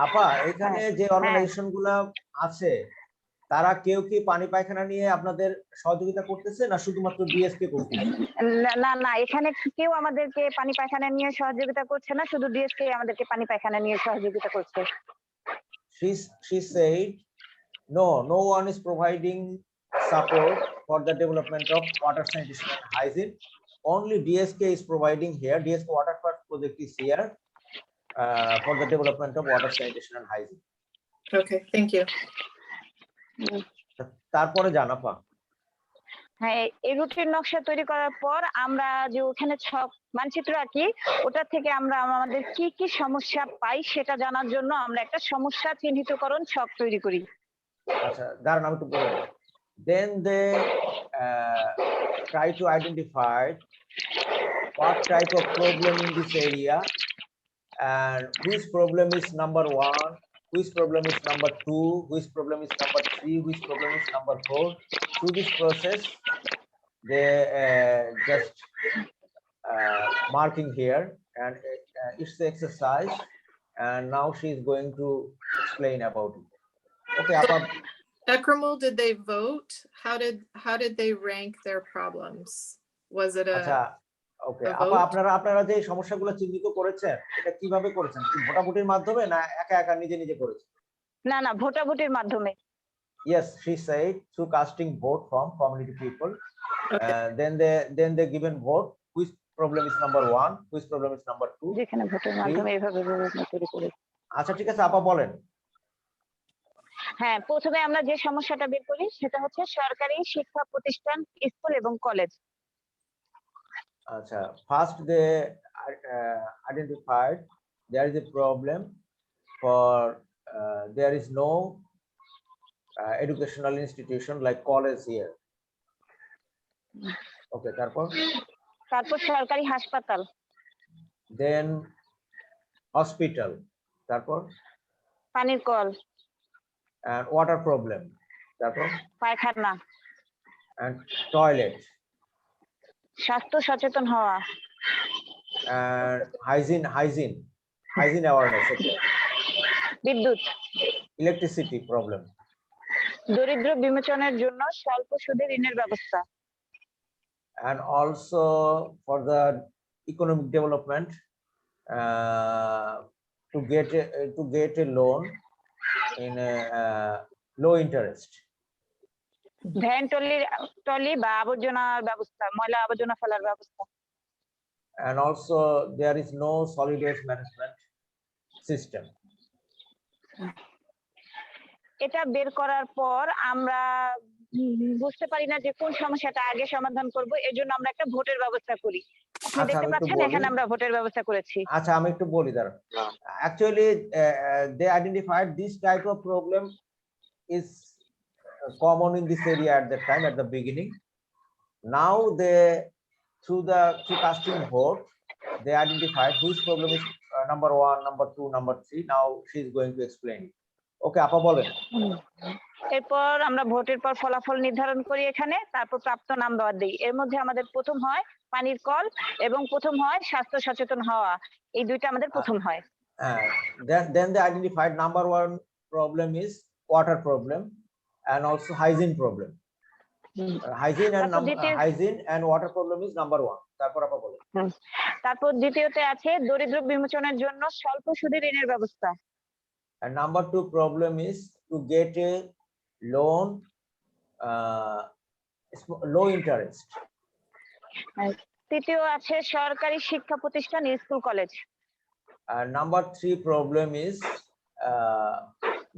আপা এখানে যে organisation গুলা আছে তারা কেউ কি পানি পায়খানা নিয়ে আপনাদের সহযোগিতা করতেছে না শুধুমাত্র ডিএসকে করতেছে? না, এখানে কেউ আমাদেরকে পানি পায়খানা নিয়ে সহযোগিতা করছে না, শুধু ডিএসকে আমাদেরকে পানি পায়খানা নিয়ে সহযোগিতা করছে। She said no one is providing support for the development of water sanitation and hygiene. Only DSK is providing here. DSK Water First project is here for the development of water sanitation and hygiene. Okay, thank you. তারপরে জানাপা। হ্যাঁ, এই routine নকশা তৈরি করার পর আমরা যে ওখানে ছক মানচিত্র আঁকি, ওটা থেকে আমরা আমাদের কি কি সমস্যা পাই সেটা জানার জন্য আমরা একটা সমস্যা চিহ্নিতকরণ ছক তৈরি করি। আচ্ছা দাঁড়ান আমি একটু বলে Then they try to identify what type of problem in this area and which problem is number 1, which problem is number 2, which problem is number 3, which problem is number 4. Through this process, they just marking here, and it's the exercise, and now she is going to explain about it. Okay, Apa. Ekramal, did they vote? How did they rank their problems? Was it আচ্ছা, a okay a আপা, vote? আপনারা যে সমস্যাগুলো চিহ্নিত করেছেন এটা কিভাবে করেছেন? কি ভোটাভুটির মাধ্যমে না একা একা নিজে নিজে করেছেন? না না, ভোটাভুটির মাধ্যমে। Yes, she said through casting vote from community people. Then they given vote which problem is number 1, which problem is number 2. যেখানে ভোটের মাধ্যমে এইভাবে বিবেচনা করে। আচ্ছা, ঠিক আছে আপা, বলেন। হ্যাঁ, প্রথমে আমরা যে সমস্যাটা বের করি সেটা হচ্ছে সরকারি শিক্ষা প্রতিষ্ঠান, স্কুল এবং কলেজ। আচ্ছা, first they identified there is a problem for there is no educational institution like college here. Okay, তারপর সরকারি হাসপাতাল, then hospital, তারপর পানির কল, and water problem, তারপর পায়খানা, and toilet, স্বাস্থ্য সচেতন হওয়া, and hygiene awareness. Okay, বিদ্যুৎ, electricity problem, দরিদ্র বিমোচনের জন্য স্বল্প সুদের ঋণের ব্যবস্থা, and also for the economic development to get a loan in a low interest. Van trolley বা আবর্জনার ব্যবস্থা, ময়লা আবর্জনা ফেলার ব্যবস্থা, And also there is no solid waste management system. এটা বের করার পর আমরা বুঝতে পারি না যে কোন সমস্যাটা আগে সমাধান করব, এর জন্য আমরা একটা ভোটের ব্যবস্থা করি। আপনি আচ্ছা, দেখতে আমি একটু পাচ্ছেন বলি। এখানে আমরা ভোটের ব্যবস্থা করেছি। আচ্ছা, আমি একটু বলি দাঁড়ান। Actually they identified this type of problem is common in this area at that time, at the beginning. Now they through casting vote they identified which problem is number 1, number 2, number 3. Now she is going to explain. Okay, আপা বলেন। এরপর আমরা ভোটের পর ফলাফল নির্ধারণ করি এখানে, তারপর প্রাপ্ত নাম্বার দিই। এর মধ্যে আমাদের প্রথম হয় পানির কল এবং প্রথম হয় স্বাস্থ্য সচেতন হওয়া, এই দুইটা আমাদের প্রথম হয়। Then they identified number 1 problem is water problem and also hygiene problem. Hygiene and water problem is number 1. তারপর আপা বলেন। তারপর দ্বিতীয়তে আছে দরিদ্র বিমোচনের জন্য স্বল্প সুদের ঋণের ব্যবস্থা। And number 2 problem is to get a loan low interest. তৃতীয় আছে সরকারি শিক্ষা প্রতিষ্ঠান, school college. And number 3 problem is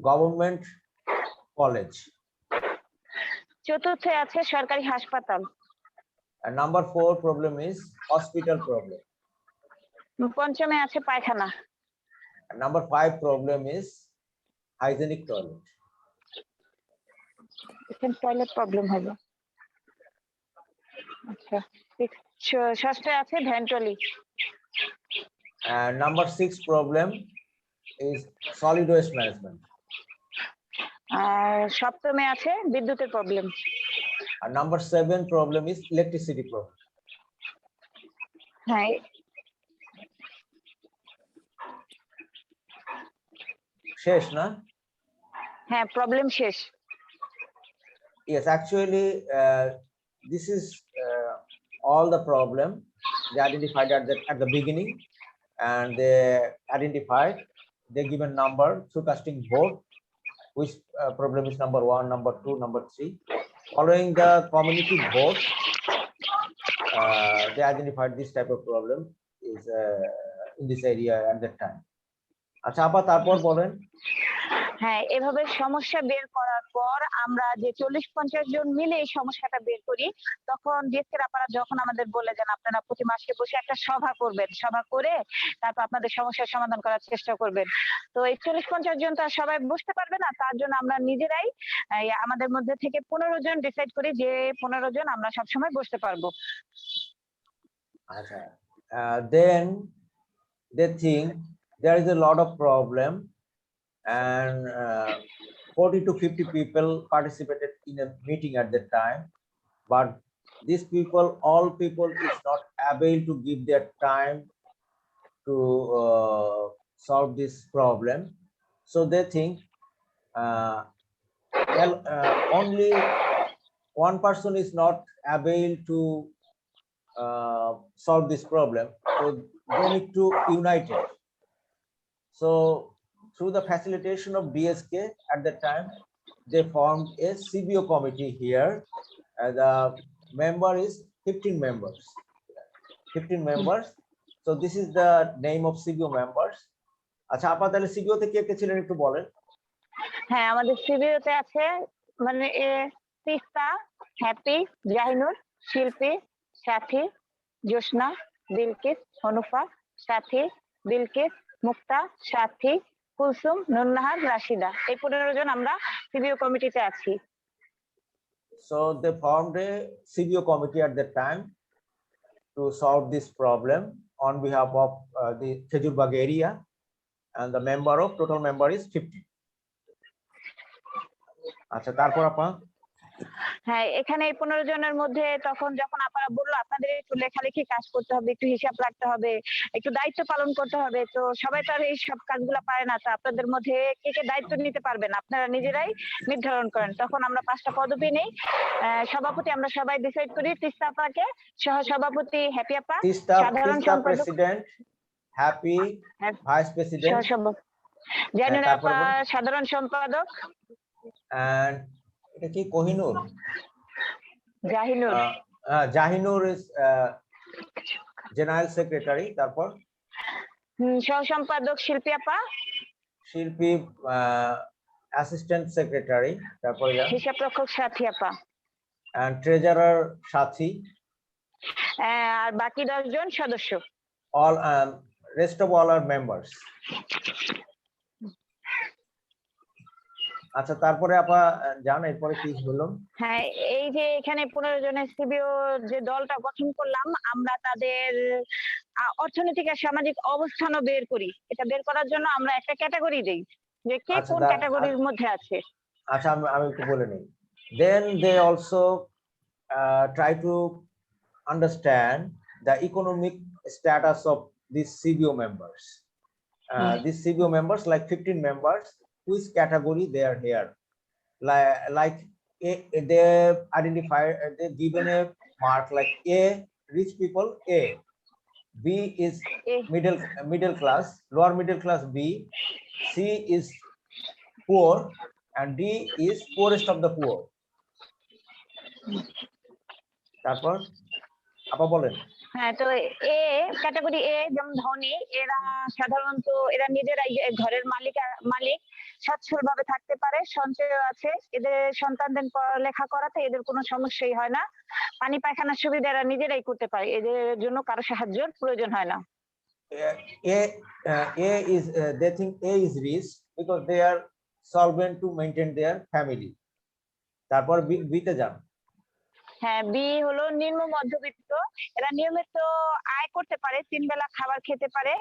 government college. চতুর্থে আছে সরকারি হাসপাতাল। And number 4 problem is hospital problem. পঞ্চমে আছে পায়খানা। And number 5 problem is hygienic toilet. এখানে টয়লেট প্রবলেম হবে। আচ্ছা, ষষ্ঠে আছে ভ্যান্টলি। And number 6 problem is solid waste management. আর সপ্তমে আছে বিদ্যুতের problem. And number 7 problem is electricity problem. হ্যাঁ, শেষ না? হ্যাঁ, প্রবলেম শেষ। Yes, actually this is all the problem they identified at the beginning, and they identified, they given number through casting vote which problem is number 1, number 2, number 3. Following the community vote they identified this type of problem is in this area at that time. আচ্ছা আপা, তারপর বলেন। হ্যাঁ, এভাবে সমস্যা বের করার পর আমরা যে 40-50 জন মিলে এই সমস্যাটা বের করি, তখন ডিএসকের আপারা যখন আমাদের বলে দেন আপনারা প্রতি মাসে বসে একটা সভা করবেন, সভা করে তারপর আপনাদের সমস্যার সমাধান করার চেষ্টা করবেন। তো এই 40-50 জন তো আর সবাই বসতে পারবে না, তার জন্য আমরা নিজেরাই আমাদের মধ্যে থেকে 15 জন ডিসাইড করি যে 15 জন আমরা সবসময় বসতে পারবো। আচ্ছা, then they think there is a lot of problem, and 40 to 50 people participated in a meeting at that time, but these people, all people is not able to give their time to solve this problem. So they think only one person is not able to solve this problem, so they need to unite it. So through the facilitation of DSK at that time, they formed a CBO committee here. The member is 15 members. 15 members. So this is the name of CBO members. আচ্ছা, আপা তাহলে সিবিও তে কে কে ছিলেন একটু বলেন। হ্যাঁ, আমাদের সিবিওতে আছে মানে তিস্তা, হ্যাপি, জাহিনুর, শিল্পী, সাথী, জোসনা, বিলকিস, হনুফা, সাথী, বিলকিস, মুক্তা, সাথী, কুলসুম, নুন্নাহার, রাশিদা। এই 15 জন আমরা সিবিও কমিটিতে আছি। So they formed a CBO committee at that time to solve this problem on behalf of the Khejer Bagh area, and the total member is 50. আচ্ছা, তারপর আপা? হ্যাঁ, এখানে এই 15 জনের মধ্যে তখন যখন আপনারা বললো আপনাদের একটু লেখালেখি কাজ করতে হবে, একটু হিসাব রাখতে হবে, একটু দায়িত্ব পালন করতে হবে, তো সবাই তো আর এই সব কাজগুলো পারে না, তো আপনাদের মধ্যে কে কে দায়িত্ব নিতে পারবেন আপনারা নিজেরাই নির্ধারণ করেন। তখন আমরা 5টা পদবি নেই, সভাপতি আমরা সবাই ডিসাইড করি তিস্তা আপাকে, সহ সভাপতি হ্যাপি আপা, সাধারণ সম্পাদক president, happy vice president, Jahinur আপা সাধারণ সম্পাদক, and এটা কি Kohinoor? Jahinur Jahinur is general secretary. তারপর সহ সম্পাদক শিল্পী আপা, শিল্পী অ্যাসিস্ট্যান্ট সেক্রেটারি। তারপর হিসাব রক্ষক সাথী আপা, and ট্রেজারার সাথী, আর বাকি 10 জন সদস্য। all rest of all are members. আচ্ছা, তারপরে আপা জান এরপরে কি হলো? হ্যাঁ, এই যে এখানে 15 জনের সিবিও যে দলটা গঠন করলাম, আমরা তাদের অর্থনৈতিক আর সামাজিক অবস্থানও বের করি। এটা বের করার জন্য আমরা একটা ক্যাটাগরি দেই যে কে কোন ক্যাটাগরির মধ্যে আছে। আচ্ছা, আমি একটু বলে নিই। Then they also try to understand the economic status of these CBO members. These CBO members, like 15 members, which category they are here. Like they identify, they given a mark like A, rich people A, B is middle class, lower middle class B, C is poor, and D is poorest of the poor. তারপর আপা বলেন। হ্যাঁ, তো A category এ যেমন ধনী, এরা সাধারণত এরা নিজেরাই ঘরের মালিক, সচ্ছল ভাবে থাকতে পারে, সঞ্চয় আছে, এদের সন্তানদের পড়ালেখা করাতে এদের কোনো সমস্যাই হয় না, পানি পায়খানার সুবিধা এরা নিজেরাই করতে পারে, এদের জন্য কারো সাহায্যের প্রয়োজন হয় না। They think A is rich because they are solvent to maintain their family. তারপর বি তে যান। হ্যাঁ, বি হলো নিম্ন মধ্যবিত্ত, এরা নিয়মিত আয় করতে পারে, 3 বেলা খাবার খেতে পারে,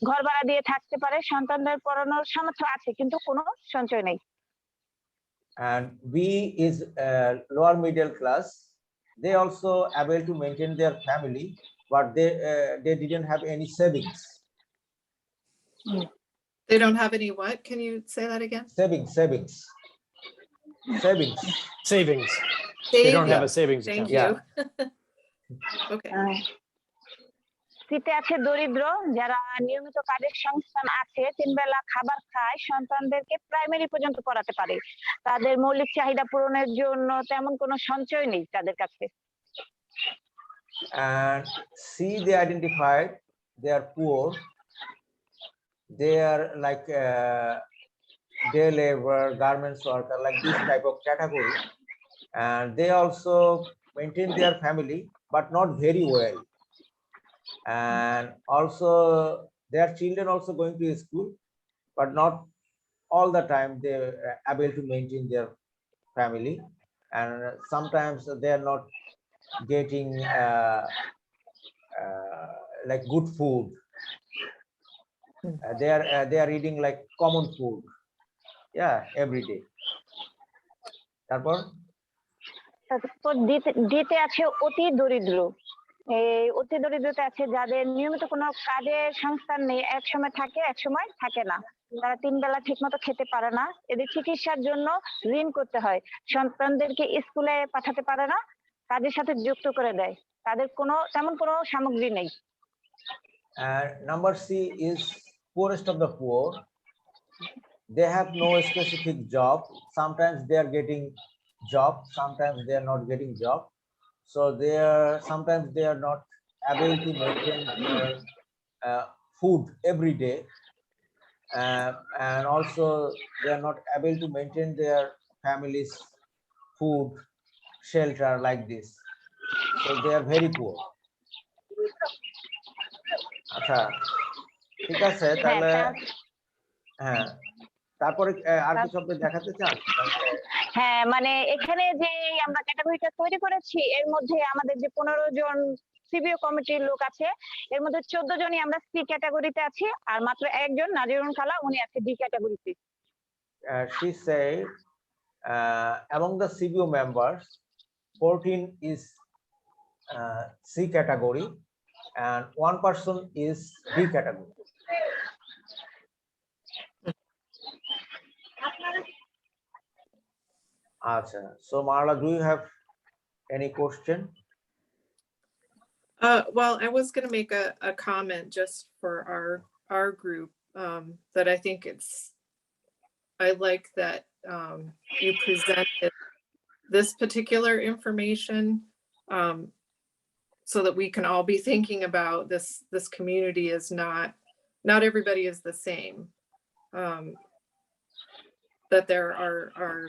ঘর ভাড়া দিয়ে থাকতে পারে, সন্তানদের পড়ানোর সামর্থ্য আছে কিন্তু কোনো সঞ্চয় নেই। And B is lower middle class. They also able to maintain their family, but they didn't have any savings. They don't have any what? Can you say that again? Savings. They don't have a savings Thank account. you. Yeah. Okay. সিতে আছে দরিদ্র, যারা নিয়মিত কাজের সংস্থান আছে, 3 বেলা খাবার খায়, সন্তানদেরকে প্রাইমারি পর্যন্ত পড়াতে পারে, তাদের মৌলিক চাহিদা পূরণের জন্য তেমন কোনো সঞ্চয় নেই তাদের কাছে। And C, they identified they are poor. They are like day labor, garments worker, like this type of category, and they also maintain their family but not very well, and also their children also going to school but not all the time they are able to maintain their family, and sometimes they are not getting like good food. They are eating like common food, yeah, every day. তারপর তারপর দিতে আছে অতি দরিদ্র। এই অতি দরিদ্রতা আছে যাদের নিয়মিত কোনো কাজের সংস্থান নেই, এক সময় থাকে এক সময় থাকে না, তারা 3 বেলা ঠিক মতো খেতে পারে না, এদের চিকিৎসার জন্য ঋণ করতে হয়, সন্তানদেরকে স্কুলে পাঠাতে পারে না, কাজের সাথে যুক্ত করে দেয়, তাদের কোনো তেমন কোনো সামগ্রী নেই। number C is poorest of the poor. They have no specific job. Sometimes they are getting job, sometimes they are not getting job, so sometimes they are not able to maintain their food every day, and also they are not able to maintain their families food, shelter, like this, so they are very poor. আচ্ছা, ঠিক আছে, তাহলে হ্যাঁ, তারপরে আর কিছু আপনি দেখাতে চান? হ্যাঁ, মানে এখানে যে আমরা ক্যাটাগরিটা তৈরি করেছি এর মধ্যে আমাদের যে 15 জন সিবিও কমিটির লোক আছে, এর মধ্যে 14 জনই আমরা সি ক্যাটাগরিতে আছি, আর মাত্র একজন নাজিরুন খালা উনি আছে ডি ক্যাটাগরিতে। She said among the CBO members 14 is C category and 1 person is D category. Acha, so Marla, do you have any question? Well, I was going to make a comment just for our group, that I think I like that you presented this particular information, so that we can all be thinking about this community is not everybody is the same, that there are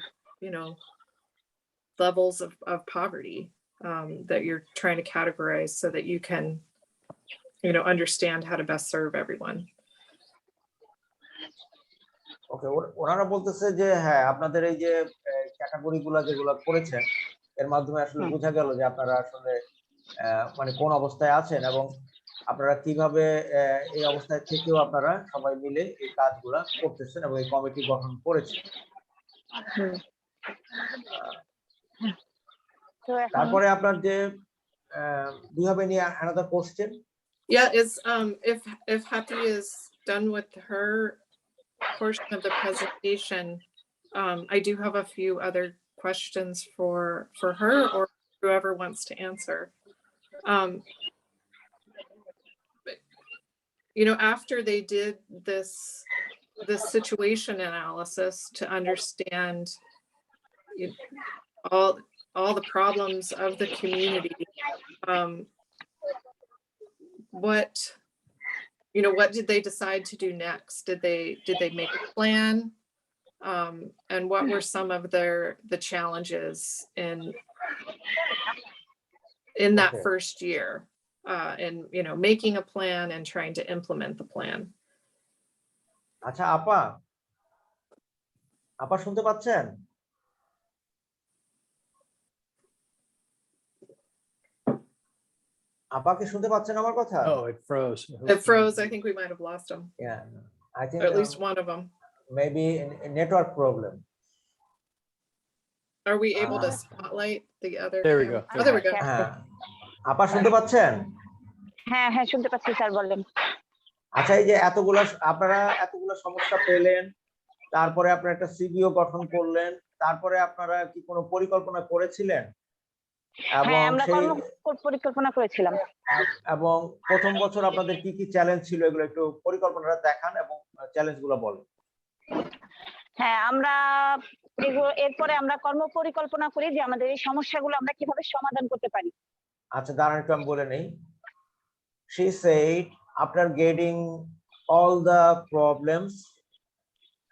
levels of poverty, that you're trying to categorize so that you can understand how to best serve everyone. Okay, ওনারা বলতেছে যে হ্যাঁ, আপনাদের এই যে category গুলা যেগুলো করেছেন এর মাধ্যমে আসলে বোঝা গেল যে আপনারা আসলে মানে কোন অবস্থায় আছেন এবং আপনারা কিভাবে এই অবস্থায় থেকেও আপনারা সবাই মিলে এই কাজগুলা করতেছেন এবং এই কমিটি গঠন করেছেন। তারপরে আপনার যে do you have any another question? Yeah, it's if Happy is done with her portion of the presentation, I do have a few other questions for her or whoever wants to answer. After they did this situation analysis to understand all the problems of the community, what did they decide to do next? Did they make a plan? And what were some of the challenges in that first year, in making a plan and trying to implement the plan? আচ্ছা, আপা শুনতে পাচ্ছেন? আপা কি শুনতে পাচ্ছেন আমার কথা? Oh, it froze. It froze. I think we might have lost him. Yeah, I think Or at least one of them. maybe a network problem. Are we able to spotlight the other? There we go. Oh, there we go. হ্যাঁ, আপা শুনতে পাচ্ছেন? হ্যাঁ হ্যাঁ শুনতে পাচ্ছি sir, বলেন। আচ্ছা, এই যে আপনারা এতগুলো সমস্যা পেলেন, তারপরে আপনারা একটা সিবিও গঠন করলেন, তারপরে আপনারা কি কোনো পরিকল্পনা করেছিলেন? হ্যাঁ, আমরা পরিকল্পনা করেছিলাম। এবং প্রথম বছর আপনাদের কি কি চ্যালেঞ্জ ছিল এগুলো একটু পরিকল্পনাটা দেখান এবং চ্যালেঞ্জগুলো বলেন। হ্যাঁ, আমরা এরপরে আমরা কর্ম পরিকল্পনা করি যে আমাদের এই সমস্যাগুলো আমরা কিভাবে সমাধান করতে পারি। আচ্ছা, দাঁড়ান একটু আমি বলে নেই। She said after getting all the problems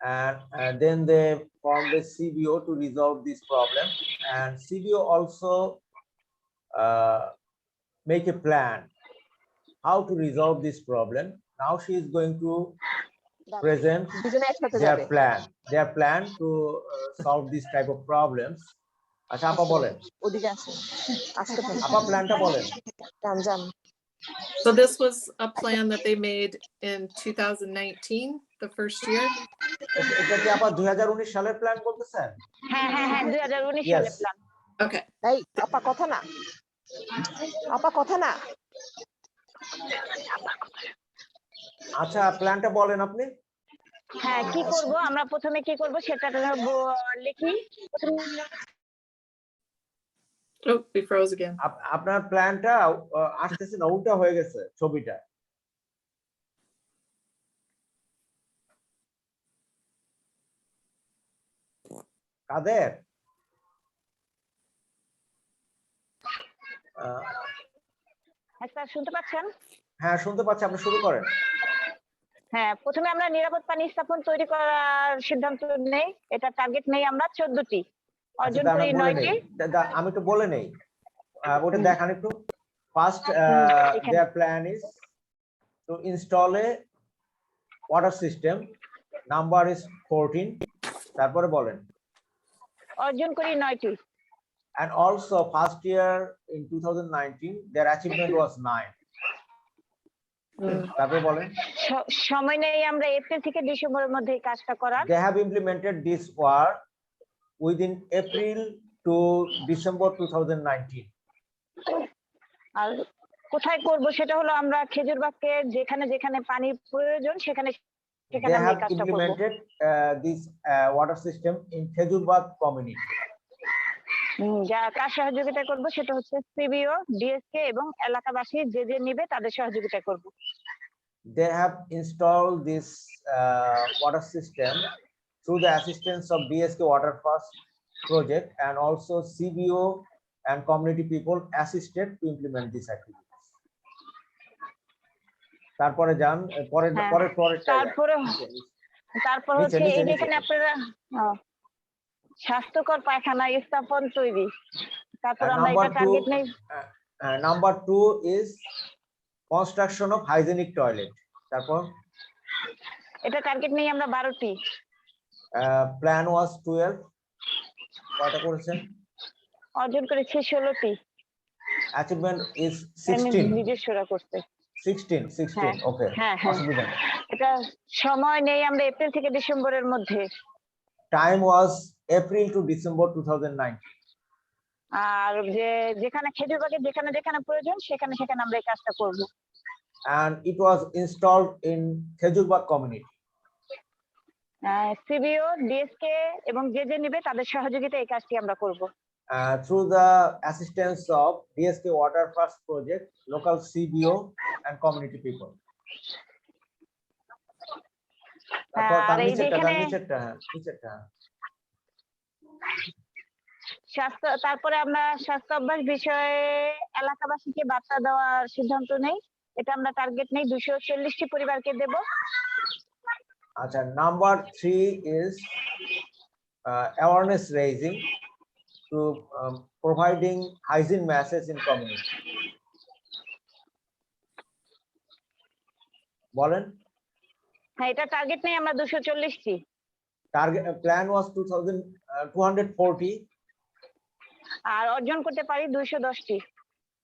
and then they formed a CBO to resolve this problem, and CBO also make a plan how to resolve this problem. Now she is going to present দুজনে একসাথে their যাবে plan to solve this type of problems. আচ্ছা আপা বলেন, ওদিকে আছে আসতে পারে আপা প্ল্যানটা বলেন। যান যান So this was a plan that they made in 2019, the first year. এটা কি আপা 2019 সালের প্ল্যান বলতেছেন? হ্যাঁ হ্যাঁ হ্যাঁ 2019 Yes. সালে প্ল্যান Okay. এই আপা কথা না আপা কথা না আচ্ছা প্ল্যানটা বলেন আপনি। হ্যাঁ কি করব আমরা প্রথমে কি করব সেটা লিখি Oh, we froze again. আপনার প্ল্যানটা আসতেছে না, উল্টা হয়ে গেছে ছবিটা। কাদের স্যার শুনতে পাচ্ছেন হ্যাঁ শুনতে পাচ্ছি, আপনি শুরু করেন। হ্যাঁ প্রথমে আমরা নিরাপদ পানি স্থাপন তৈরি করার সিদ্ধান্ত নেই এটা টার্গেট নেই আমরা 14টি অর্জন আচ্ছা, করি আমি বলে 9টি নেই, আমি একটু বলে নেই, ওটা দেখান একটু। ফার্স্ট এখানে। their plan is to install a water system, number is 14, তারপরে বলেন। অর্জন করি 9টি And also first year in 2019 their achievement was 9, তারপরে বলেন। সময় নেই আমরা এপ্রিল থেকে ডিসেম্বরের মধ্যে এই কাজটা করার They have implemented this work within April to December 2019. আর কোথায় করব সেটা হলো আমরা খেজুর বাগকে যেখানে যেখানে পানির প্রয়োজন সেখানে সেখানে They আমরা এই have কাজটা করব implemented this water system in Khejer Bagh community. যা কার সহযোগিতা করব সেটা হচ্ছে সিবিও ডিএসকে এবং এলাকাবাসী যে যে নেবে তাদের সহযোগিতা করব They have installed this water system through the assistance of DSK Water First project, and also CBO and community people assisted to implement this activities. তারপরে যান পরের হ্যাঁ, পরের পরের তারপর নিচে, হচ্ছে নিচে, এই নিচে। যেখানে আপনারা স্বাস্থ্যকর পায়খানা স্থাপন তৈরি তারপর আমরা number এটা টার্গেট নেই number 2 is construction of hygienic toilet. তারপর এটা টার্গেট নেই আমরা 12টি plan was 12, কয়টা করেছেন? অর্জন করেছি 16টি achievement is 16, নিজস্বরা করতে 16 okay, হ্যাঁ হ্যাঁ অসুবিধা নেই। এটা সময় নেই আমরা এপ্রিল থেকে ডিসেম্বরের মধ্যে Time was April to December 2019. আর যেখানে খেজুর বাগে যেখানে যেখানে প্রয়োজন সেখানে সেখানে আমরা এই কাজটা করব And it was installed in Khejer Bagh community. সিবিও DSK এবং যে যে নেবে তাদের সহযোগিতায় এই কাজটি আমরা করব Through the assistance of DSK Water First project, local CBO and community people. তারপর তার আর এই নিচেরটা, যেখানে নিচেরটা। স্বাস্থ্য তারপরে আমরা স্বাস্থ্য অভ্যাস বিষয়ে এলাকাবাসীকে বার্তা দেওয়ার সিদ্ধান্ত নেই এটা আমরা টার্গেট নেই 240টি পরিবারকে দেব আচ্ছা, number 3 is awareness raising to providing hygiene message in community. বলেন। হ্যাঁ এটা টার্গেট নেই আমরা 240টি Target plan was 240. আর অর্জন করতে পারি 210টি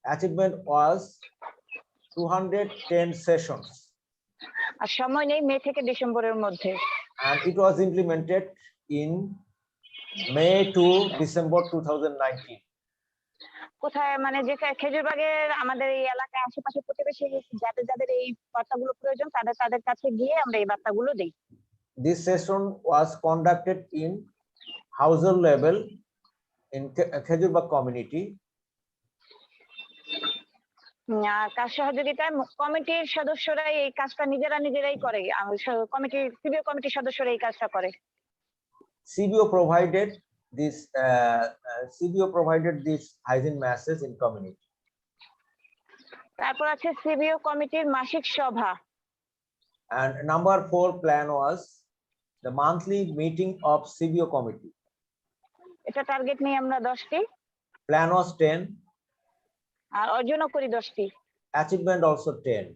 Achievement was 210 sessions, আর সময় নেই মে থেকে ডিসেম্বরের মধ্যে and it was implemented in May to December 2019. কোথায় মানে যে খেজুর বাগের আমাদের এই এলাকায় আশেপাশে প্রতিবেশী যাদের যাদের এই বার্তাগুলো প্রয়োজন তাদের কাছে গিয়ে আমরা এই বার্তাগুলো দেই This session was conducted in household level in Khejer Bagh community. কাজ সহযোগিতায় কমিটির সদস্যরা এই কাজটা নিজেরাই করে কমিটির সিবিও কমিটির সদস্যরা এই কাজটা করে CBO provided this hygiene message in community. তারপর আছে সিবিও কমিটির মাসিক সভা And number 4 plan was the monthly meeting of CBO committee. এটা টার্গেট নিয়ে আমরা 10টি, Plan was 10, আর অর্জনও করি 10টি। achievement also 10,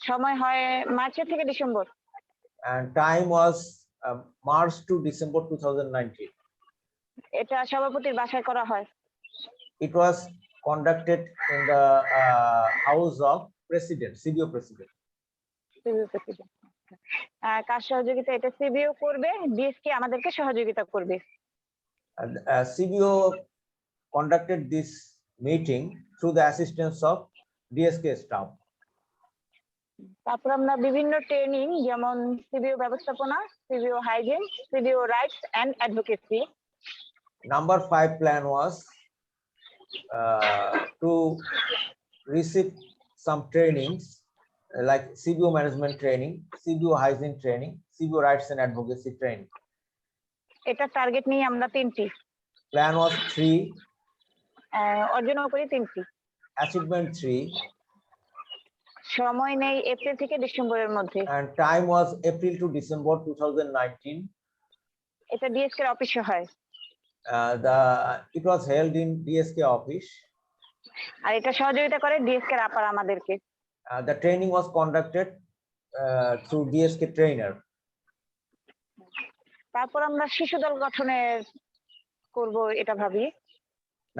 সময় হয় মার্চ থেকে December. and time was March to December 2019. এটা সভাপতির বাসায় করা হয়। It was conducted in the house of president, CBO president. CBO president. কার সহযোগিতা? এটা সিবিও করবে, ডিএসকে আমাদেরকে সহযোগিতা করবে। And CBO conducted this meeting through the assistance of DSK staff. তারপর আমরা বিভিন্ন ট্রেনিং যেমন সিবিও ব্যবস্থাপনা, CBO hygiene, CBO rights and advocacy. Number 5 plan was to receive some trainings like CBO management training, CBO hygiene training, CBO rights and advocacy training. এটা target নিয়ে আমরা 3টি, Plan was 3, অর্জনও করি 3টি। achievement 3, সময় নেই এপ্রিল থেকে ডিসেম্বরের মধ্যে। and time was April to December 2019. এটা ডিএসকে এর অফিসে হয়। It was held in DSK office. আর এটা সহযোগিতা করে ডিএসকে এর আপার আমাদেরকে। The training was conducted through DSK trainer. তারপর আমরা শিশু দল গঠনের করব এটা ভাবি।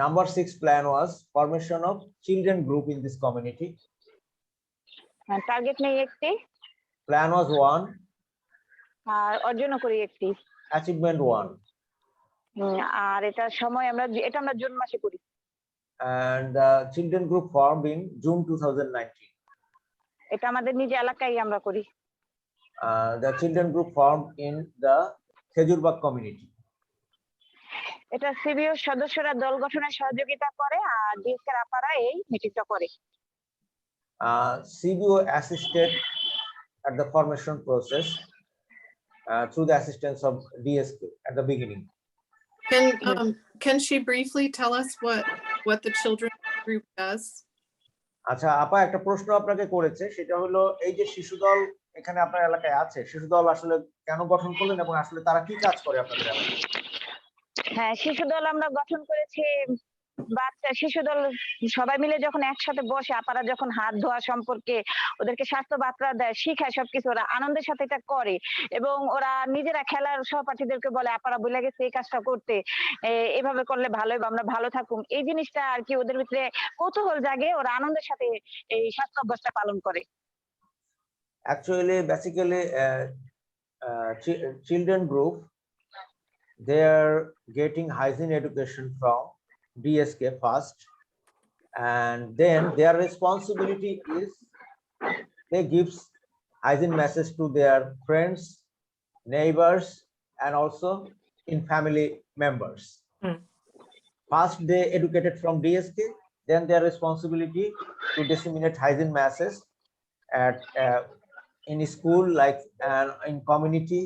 Number 6 plan was formation of children group in this community. Target নেই একটি, Plan was 1, আর অর্জনও করি একটি। achievement 1, আর এটা সময় এটা আমরা জুন মাসে করি। and the children group formed in June 2019. এটা আমাদের নিজ এলাকায় আমরা করি। The children group formed in the Khejer Bagh community. এটা সিবিও সদস্যরা দল গঠনের সহযোগিতা করে আর ডিএসকে এর আপারা এই মিটিংটা করে। CBO assisted at the formation process through the assistance of DSK at the beginning. Can she briefly tell us what the children group does? আচ্ছা আপা, একটা প্রশ্ন আপনাকে করেছে, সেটা হলো এই যে শিশু দল এখানে আপনার এলাকায় আছে, শিশু দল আসলে কেন গঠন করলেন এবং আসলে তারা কি কাজ করে আপনাদের এলাকায়? হ্যাঁ, শিশু দল আমরা গঠন করেছি। বাচ্চা শিশু দল সবাই মিলে যখন একসাথে বসে, আপারা যখন হাত ধোয়া সম্পর্কে ওদেরকে স্বাস্থ্য বার্তা দেয়, শিখায় সবকিছু, ওরা আনন্দের সাথে এটা করে এবং ওরা নিজেরা খেলার সহপাঠীদেরকে বলে আপারা বলে গেছে এই কাজটা করতে, এভাবে করলে ভালো হবে, আমরা ভালো থাকুম। এই জিনিসটা আর কি ওদের ভিতরে কৌতূহল জাগে, ওরা আনন্দের সাথে এই স্বাস্থ্য অভ্যাসটা পালন করে। Actually, basically, children group, they are getting hygiene education from DSK first, and then their responsibility is they gives hygiene message to their friends, neighbors, and also in family members. First they educated from DSK, then their responsibility to disseminate hygiene message at in school, like and in community,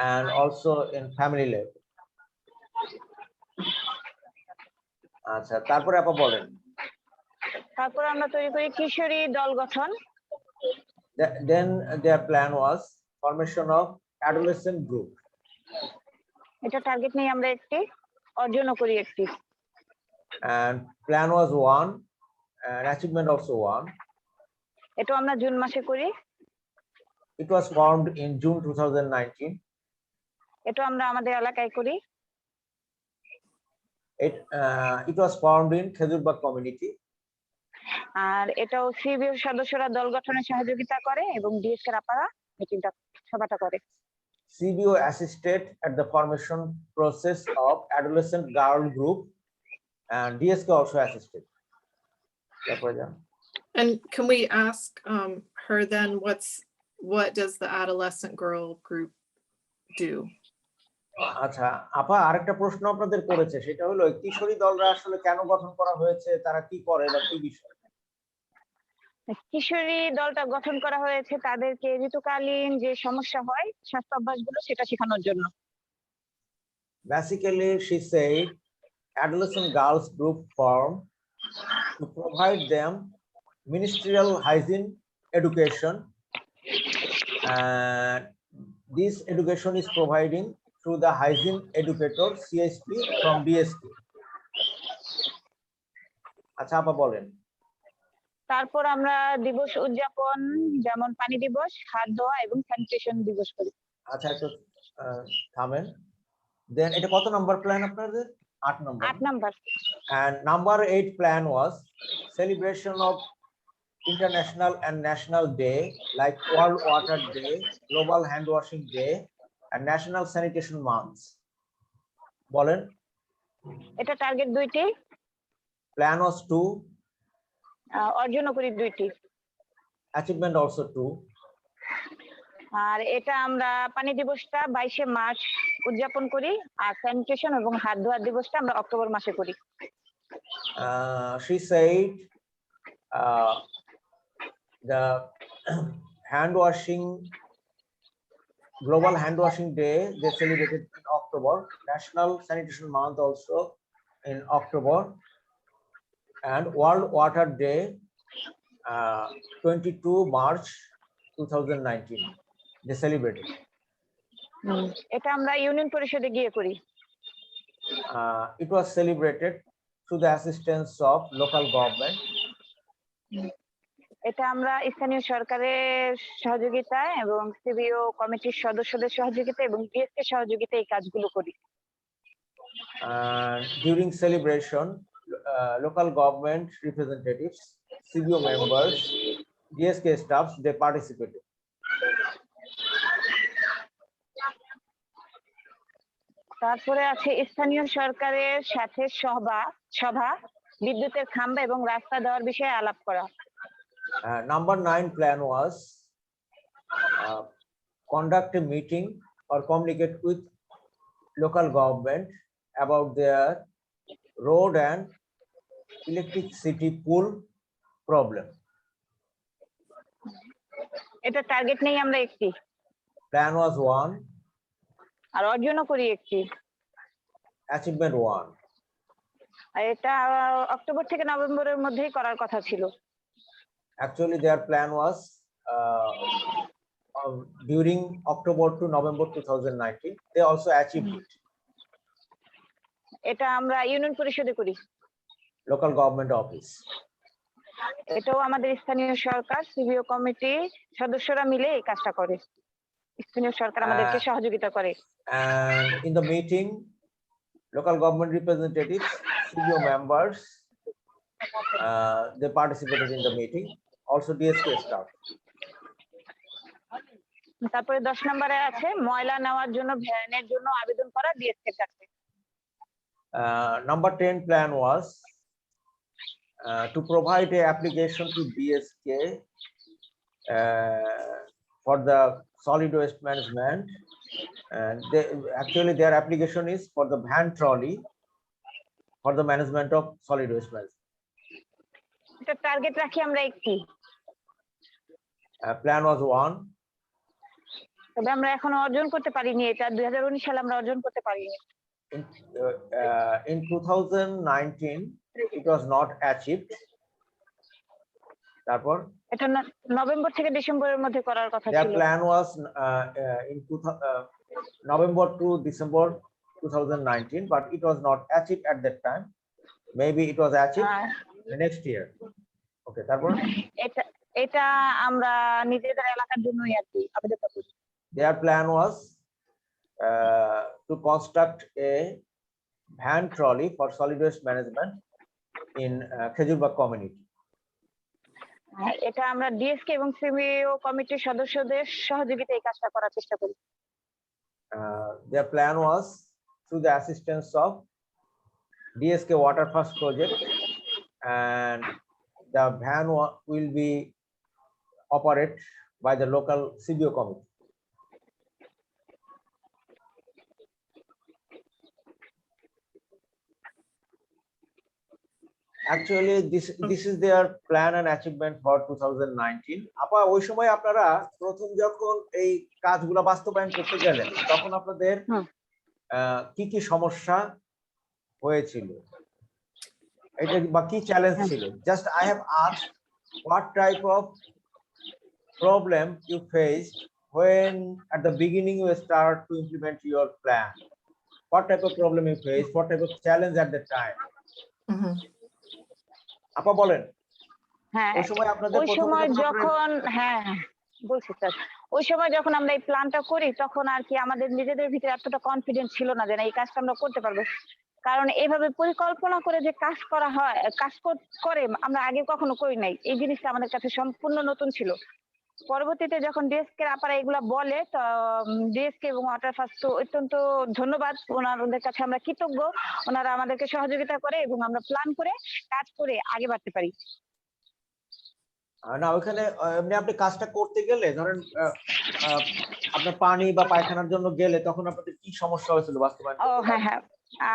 and also in family level. আচ্ছা, তারপরে আপা বলেন। তারপর আমরা তৈরি করি কিশোরী দল গঠন। Then their plan was formation of adolescent group. এটা টার্গেট নেই আমরা একটি, অর্জনও করি একটি। And plan was 1, and achievement also 1. এটা আমরা জুন মাসে করি। It was formed in June 2019. এটা আমরা আমাদের এলাকায় করি। It was formed in Khejer Bagh community. আর এটাও সিবিও সদস্যরা দল গঠনে সহযোগিতা করে এবং ডিএসকে আপারা মিটিংটা সভাটা করে। CBO assisted at the formation process of adolescent girl group, and DSK also assisted. And can we ask her then what does the adolescent girl group do? আচ্ছা আপা, আরেকটা প্রশ্ন আপনাদের করেছে, সেটা হলো কিশোরী দলরা আসলে কেন গঠন করা হয়েছে, তারা কি করে বা কি বিষয়? কিশোরী দলটা গঠন করা হয়েছে তাদেরকে ঋতুকালীন যে সমস্যা হয় স্বাস্থ্য অভ্যাসগুলো সেটা শেখানোর জন্য। Basically, she said adolescent girls group formed to provide them ministerial hygiene education and this education is providing through the hygiene educator CSP from DSK. আচ্ছা আপা বলেন। তারপর আমরা দিবস উদযাপন যেমন পানি দিবস, হাত ধোয়া এবং স্যানিটেশন দিবস করি। আচ্ছা একটু থামেন। দেন এটা কত নাম্বার প্ল্যান আপনাদের? 8 number. 8 number. And number 8 plan was celebration of international and national day like World Water Day, Global Hand Washing Day, and National Sanitation Month. বলেন। এটা টার্গেট 2টি। Plan was 2. অর্জনও করি 2টি। Achievement also 2. আর এটা আমরা পানি দিবসটা 22শে March উদযাপন করি, আর স্যানিটেশন এবং হাত ধোয়ার দিবসটা আমরা অক্টোবর মাসে করি। She said the hand washing, Global Hand Washing Day, they celebrated in October. National Sanitation Month also in October, and World Water Day, 22 March 2019. They celebrated. এটা আমরা ইউনিয়ন পরিষদে গিয়ে করি। It was celebrated through the assistance of local government. এটা আমরা স্থানীয় সরকারের সহযোগিতায় এবং সিবিও কমিটির সদস্যদের সহযোগিতা এবং ডিএসকে সহযোগিতায় এই কাজগুলো করি। During celebration, local government representatives, CBO members, DSK staffs, they participated. তারপরে আছে স্থানীয় সরকারের সাথে সভা, বিদ্যুতের খাম্বা এবং রাস্তা দেওয়ার বিষয়ে আলাপ করা। Number 9 plan was conduct a meeting or communicate with local government about their road and electricity pool problem. এটা টার্গেট নেই আমরা একটি। Plan was 1. আর অর্জনও করি একটি। Achievement 1. আর এটা অক্টোবর থেকে নভেম্বরের মধ্যেই করার কথা ছিল। Actually their plan was during October to November 2019. They also achieved it. এটা আমরা ইউনিয়ন পরিষদে করি। Local government office. এটাও আমাদের স্থানীয় সরকার সিবিও কমিটি সদস্যরা মিলে এই কাজটা করে। স্থানীয় সরকার আমাদেরকে সহযোগিতা করে। And in the meeting, local government representatives, CBO members, they participated in the meeting. Also DSK staff. তারপরে 10 নম্বরে আছে ময়লা নেওয়ার জন্য ভ্যানের জন্য আবেদন করা ডিএসকে এর কাছে। Number 10 plan was to provide a application to DSK for the solid waste management, and actually their application is for the van trolley for the management of solid waste management. এটা target রাখি আমরা একটি। Plan was 1. তবে আমরা এখনো অর্জন করতে পারিনি, এটা 2019 সালে আমরা অর্জন করতে পারিনি। In 2019 it was not achieved. তারপর এটা নভেম্বর থেকে ডিসেম্বরের মধ্যে করার কথা ছিল। Their plan was in November to December 2019, but it was not achieved at that time. Maybe it was achieved next year. Okay, তারপর এটা আমরা নিজেদের এলাকার জন্যই আর কি আবেদন করি। Their plan was to construct a van trolley for solid waste management in Khejer Bagh community. এটা আমরা ডিএসকে এবং সিবিও কমিটির সদস্যদের সহযোগিতায় এই কাজটা করার চেষ্টা করি। Their plan was through the assistance of DSK Water First project, and the van will be operated by the local CBO committee. Actually this is their plan and achievement for 2019. আপা ওই সময় আপনারা প্রথম যখন এই কাজগুলো বাস্তবায়ন করতে গেলেন তখন আপনাদের কি কি সমস্যা হয়েছিল, এটা বা কি চ্যালেঞ্জ ছিল? Just I have asked what type of problem you faced when at the beginning you start to implement your plan, what type of problem you face, what type of challenge at the time? Mhm. আপা বলেন হ্যাঁ ওই সময় আপনাদের ওই প্রথমে সময় যখন আপনারা যখন হ্যাঁ হ্যাঁ, বলছি স্যার ওই সময় যখন আমরা এই প্ল্যানটা করি তখন আর কি আমাদের নিজেদের ভিতরে এতটা কনফিডেন্স ছিল না যে না এই কাজটা আমরা করতে পারবো, কারণ এইভাবে পরিকল্পনা করে যে কাজ করা হয় করে আমরা আগে কখনো করি নাই, এই জিনিসটা আমাদের কাছে সম্পূর্ণ নতুন ছিল। পরবর্তীতে যখন ডিএসকে আপারা এগুলা বলে তো ডিএসকে এবং ওয়াটার ফার্স্ট তো অত্যন্ত ধন্যবাদ, ওনাদের কাছে আমরা কৃতজ্ঞ, ওনারা আমাদেরকে সহযোগিতা করে এবং আমরা প্ল্যান করে কাজ করে আগে বাড়তে পারি। না ওইখানে এমনি আপনি কাজটা করতে গেলে ধরেন আপনার পানি বা পায়খানার জন্য গেলে তখন আপনাদের কি সমস্যা হয়েছিল বাস্তবায়ন ও করতে? হ্যাঁ হ্যাঁ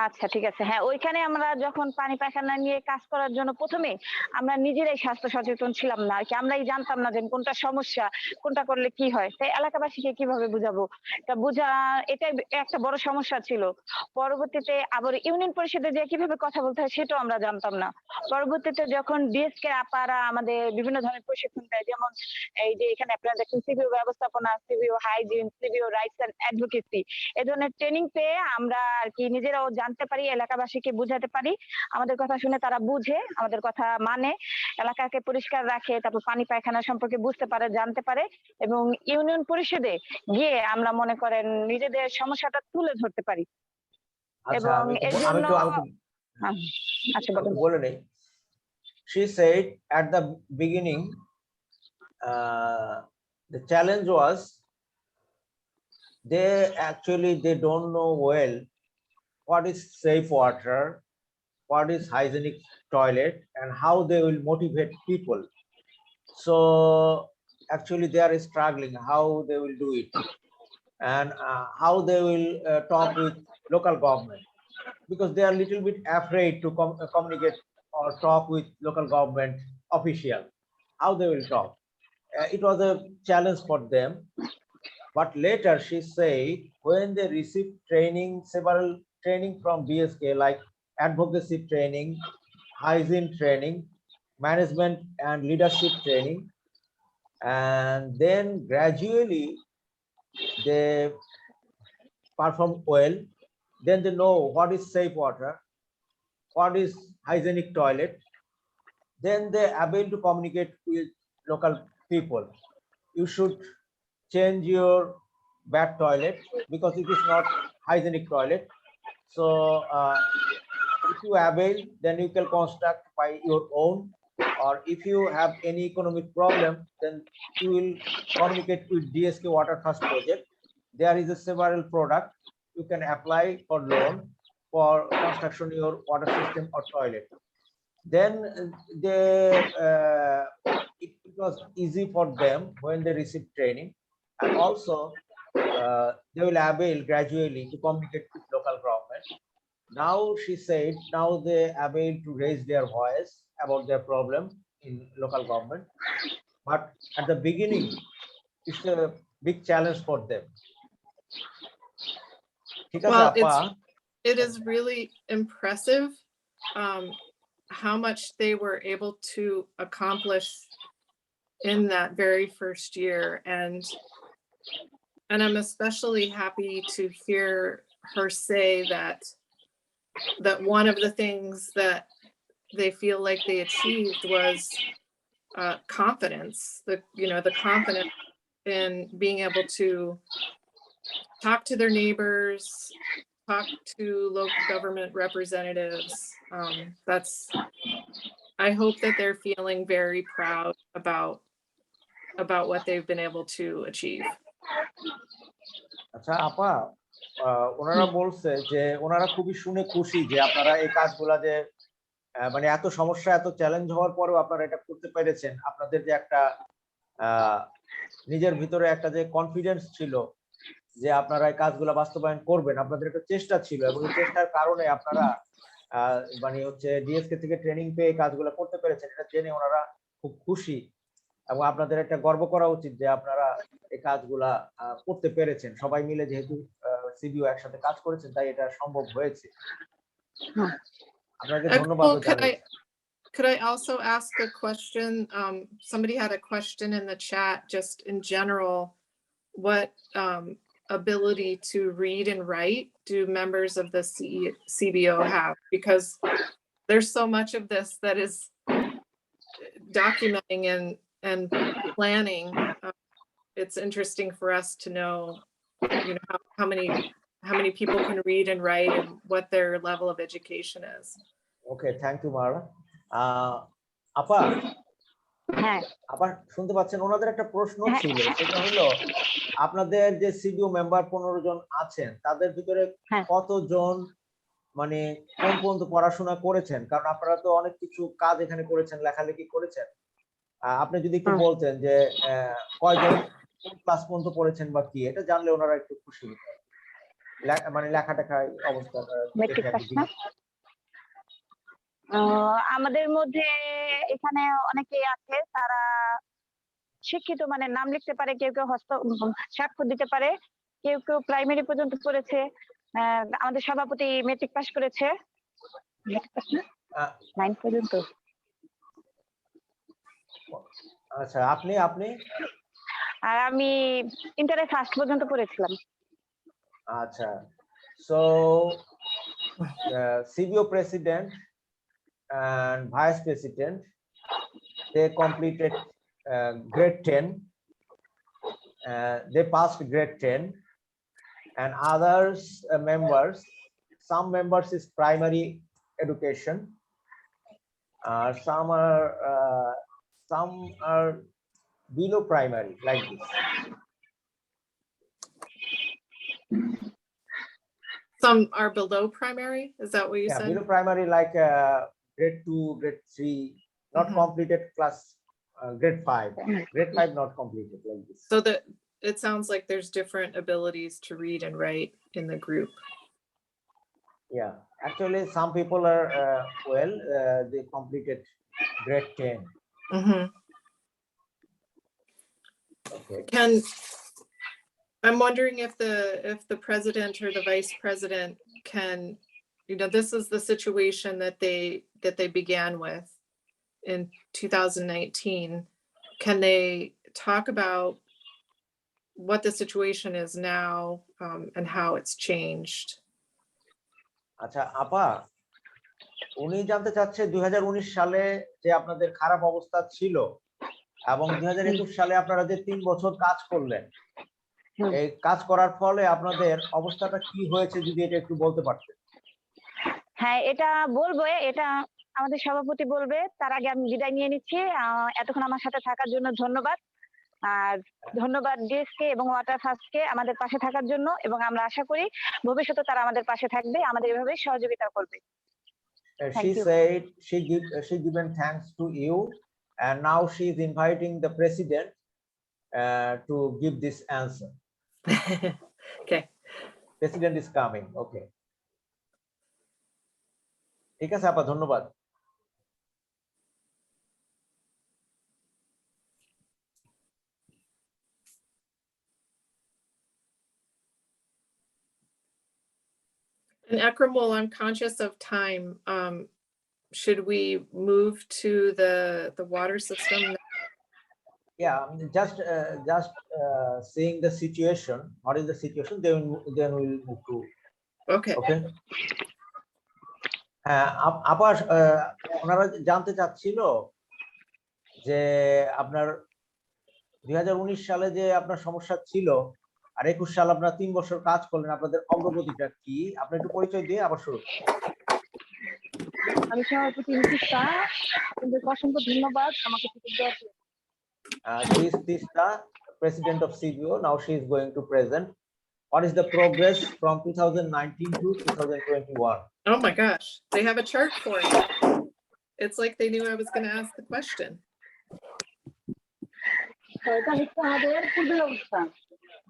আচ্ছা ঠিক আছে, হ্যাঁ ওইখানে আমরা যখন পানি পায়খানা নিয়ে কাজ করার জন্য প্রথমে আমরা নিজেরাই স্বাস্থ্য সচেতন ছিলাম না আর কি, আমরাই জানতাম না যে কোনটা সমস্যা, কোনটা করলে কি হয়, তাই এলাকাবাসীকে কিভাবে বুঝাবো, তা এটাই একটা বড় সমস্যা ছিল। পরবর্তীতে আবার ইউনিয়ন পরিষদে যে কিভাবে কথা বলতে হয় সেটাও আমরা জানতাম না। পরবর্তীতে যখন ডিএসকে আপারা আমাদের বিভিন্ন ধরনের প্রশিক্ষণ দেয়, যেমন এই যে এখানে আপনারা দেখছেন সিবিও ব্যবস্থাপনা, CBO hygiene, CBO rights and advocacy, এই ধরনের ট্রেনিং পেয়ে আমরা আর কি নিজেরাও জানতে পারি, এলাকাবাসীকে বুঝাতে পারি, আমাদের কথা শুনে তারা বুঝে আমাদের কথা মানে, এলাকাকে পরিষ্কার রাখে, তারপর পানি পায়খানা সম্পর্কে বুঝতে পারে, জানতে পারে এবং ইউনিয়ন পরিষদে গিয়ে আমরা মনে করেন নিজেদের সমস্যাটা তুলে ধরতে পারি আচ্ছা এবং এর জন্য আচ্ছা বলুন। বলে নেই she said at the beginning the challenge was they don't know well what is safe water, what is hygienic toilet, and how they will motivate people. So actually they are struggling how they will do it, and how they will talk with local government, because they are little bit afraid to communicate or talk with local government official, how they will talk. It was a challenge for them. But later she said when they received training, several training from BSK, like advocacy training, hygiene training, management and leadership training, and then gradually they perform well, then they know what is safe water, what is hygienic toilet, then they are able to communicate with local people. You should change your bad toilet because it is not hygienic toilet. So if you avail, then you can construct by your own, or if you have any economic problem, then you will communicate with DSK Water First project. There is a several product you can apply for loan for construction of your water system or toilet. Then it was easy for them when they receive training, and also they will avail gradually to communicate with local government. Now she said now they avail to raise their voice about their problem in local government, but at the beginning it's a big challenge for them. ঠিক আছে Well, আপা? it is really impressive how much they were able to accomplish in that very first year, and I'm especially happy to hear her say that one of the things that they feel like they achieved was confidence, the confidence in being able to talk to their neighbors, talk to local government representatives. I hope that they're feeling very proud about what they've been able to achieve. আচ্ছা আপা, ওনারা বলছে যে ওনারা খুবই শুনে খুশি যে আপনারা এই কাজগুলা যে মানে এত সমস্যা এত চ্যালেঞ্জ হওয়ার পরেও আপনারা এটা করতে পেরেছেন, আপনাদের যে একটা নিজের ভিতরে একটা যে কনফিডেন্স ছিল যে আপনারা এই কাজগুলা বাস্তবায়ন করবেন, আপনাদের একটা চেষ্টা ছিল, এবং এই চেষ্টার কারণে আপনারা মানে হচ্ছে ডিএসকে থেকে ট্রেনিং পেয়ে এই কাজগুলা করতে পেরেছেন, এটা জেনে ওনারা খুব খুশি, এবং আপনাদের একটা গর্ব করা উচিত যে আপনারা এই কাজগুলা করতে পেরেছেন, সবাই মিলে যেহেতু সিবিও একসাথে কাজ করেছেন তাই এটা সম্ভব হয়েছে। আপনাকে ধন্যবাদ জানাই। Could I also ask a question? Somebody had a question in the chat, just in general, what ability to read and write do members of the CBO have? Because there's so much of this that is documenting and planning. It's interesting for us to know, you know, how many people can read and write and what their level of education is. Okay, thank you, Mara. আপা হ্যাঁ আবার শুনতে পাচ্ছেন, ওনাদের একটা প্রশ্ন ছিল, সেটা হলো আপনাদের যে সিডিও মেম্বার 15 জন আছেন, তাদের ভিতরে হ্যাঁ। কতজন মানে কোন পর্যন্ত পড়াশোনা করেছেন? কারণ আপনারা তো অনেক কিছু কাজ এখানে করেছেন, লেখালেখি করেছেন। আপনি যদি একটু বলতেন যে কয়জন কোন ক্লাস পর্যন্ত পড়েছেন বা কি, এটা জানলে ওনারা একটু খুশি হতেন। মানে লেখাটাখায় অবস্থা মেট্রিক পাস না? আমাদের মধ্যে এখানে অনেকেই আছে, তারা শিক্ষিত, মানে নাম লিখতে পারে, কেউ কেউ স্বাক্ষর দিতে পারে, কেউ কেউ প্রাইমারি পর্যন্ত পড়েছে। আমাদের সভাপতি মেট্রিক পাস করেছে, মেট্রিক পাস না, 9 পর্যন্ত। আচ্ছা, আপনি আর আমি ইন্টারে ফার্স্ট পর্যন্ত পড়েছিলাম। আচ্ছা, so CBO president and vice president, they completed grade 10, they passed grade 10, and others members, some members is primary education, some are below primary, like this. Some are below primary. Is that what you Yeah, said? below primary, like grade 2, grade 3, not completed class, grade 5. Grade 5 not completed, like this. So that it sounds like there's different abilities to read and write in the group. Yeah, actually some people are they completed grade 10. Okay. I'm wondering if the president or the vice president can, you know, this is the situation that they began with in 2019. Can they talk about what the situation is now and how it's changed? আচ্ছা আপা, উনি জানতে চাচ্ছে 2019 সালে যে আপনাদের খারাপ অবস্থা ছিল এবং 2021 সালে আপনারা যে 3 বছর কাজ করলেন, এই কাজ করার ফলে আপনাদের অবস্থাটা কি হয়েছে যদি এটা একটু বলতে পারতেন। হ্যাঁ, এটা বলবো, এটা আমাদের সভাপতি বলবে। তার আগে আমি বিদায় নিয়ে নিচ্ছি। এতক্ষণ আমার সাথে থাকার জন্য ধন্যবাদ, আর ধন্যবাদ ডিএসকে এবং ওয়াটার ফার্স্টকে আমাদের পাশে থাকার জন্য, এবং আমরা আশা করি ভবিষ্যতে তারা আমাদের পাশে থাকবে, আমাদের এভাবে সহযোগিতা করবে। She said she given thanks to you, and now she is inviting the president to give this answer. Okay. President is coming. Okay. ঠিক আছে আপা, ধন্যবাদ। And Ekramul, I'm conscious of time. Should we move to the water system? Yeah, I mean, just seeing the situation. What is the situation? Then we'll move to. Okay. Okay. আবার ওনারা জানতে চাচ্ছিল যে আপনার 2019 সালে যে আপনার সমস্যা ছিল আর 21 সাল আপনারা 3 বছর কাজ করলেন, আপনাদের অগ্রগতিটা কি? আপনি একটু পরিচয় দিয়ে আবার শুরু। আমি সভাপতি নিশিতা, আপনাদের অসংখ্য ধন্যবাদ আমাকে সুযোগ দেওয়ার জন্য। This Tista, president of CBO. Now she is going to present. What is the progress from 2019 to 2021? Oh my gosh, they have a chart for it. It's like they knew I was going to ask the question. এটা হচ্ছে আমাদের পূর্বের অবস্থা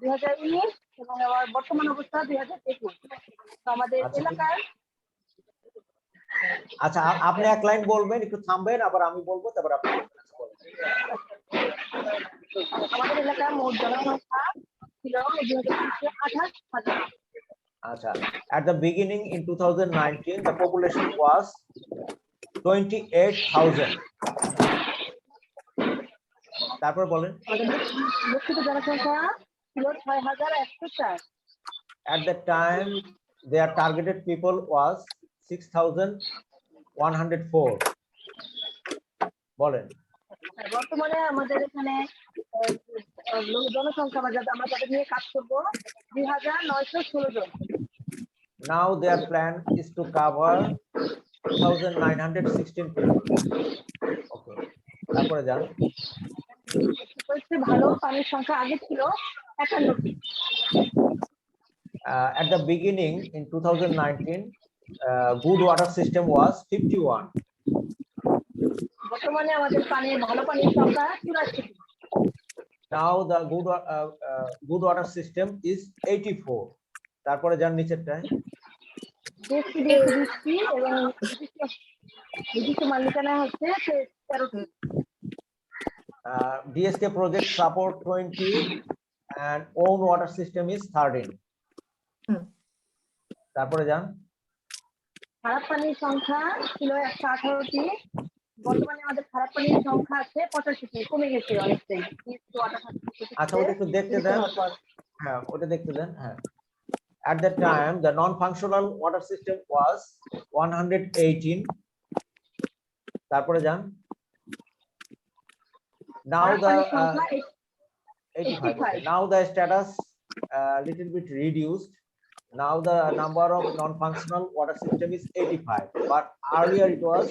2019 এবং আবার বর্তমান অবস্থা 2021। তো আমাদের এলাকায়, আচ্ছা আপনি এক লাইন বলবেন, একটু থামবেন, আবার আমি বলবো, তারপর আপনি বলবেন। আমাদের এলাকায় মোট জনসংখ্যা ছিল 2028,000। আচ্ছা, at the beginning in 2019 the population was 28,000. তারপর বলেন। আমাদের লক্ষিত জনসংখ্যা ছিল 6,104। At that time, their targeted people was 6,104. বলেন। বর্তমানে আমাদের এখানে জনসংখ্যা আমরা যাদের নিয়ে কাজ করবো 2,916 জন। Now their plan is to cover 2,916 people. Okay. তারপরে যান। ভালো পানির সংখ্যা আগে ছিল 51টি। At the beginning in 2019, good water system was 51. বর্তমানে আমাদের ভালো পানির সংখ্যা 84টি। Now the good water system is 84. তারপরে যান নিচেরটায়। ডিএসসি এবং নির্দিষ্ট মালিকানা হচ্ছে 13টি। DSK project support 20 and own water system is 13. তারপরে যান। খারাপ পানির সংখ্যা ছিল 118টি। বর্তমানে আমাদের খারাপ পানির সংখ্যা আছে 85টি, কমে গেছে অনেকটাই। আচ্ছা ওটা একটু দেখতে দেন। হ্যাঁ ওটা দেখতে দেন। হ্যাঁ at that time the non-functional water system was 118. তারপরে যান। Now the 85. Okay. Now the status little bit reduced. Now the number of non-functional water system is 85, but earlier it was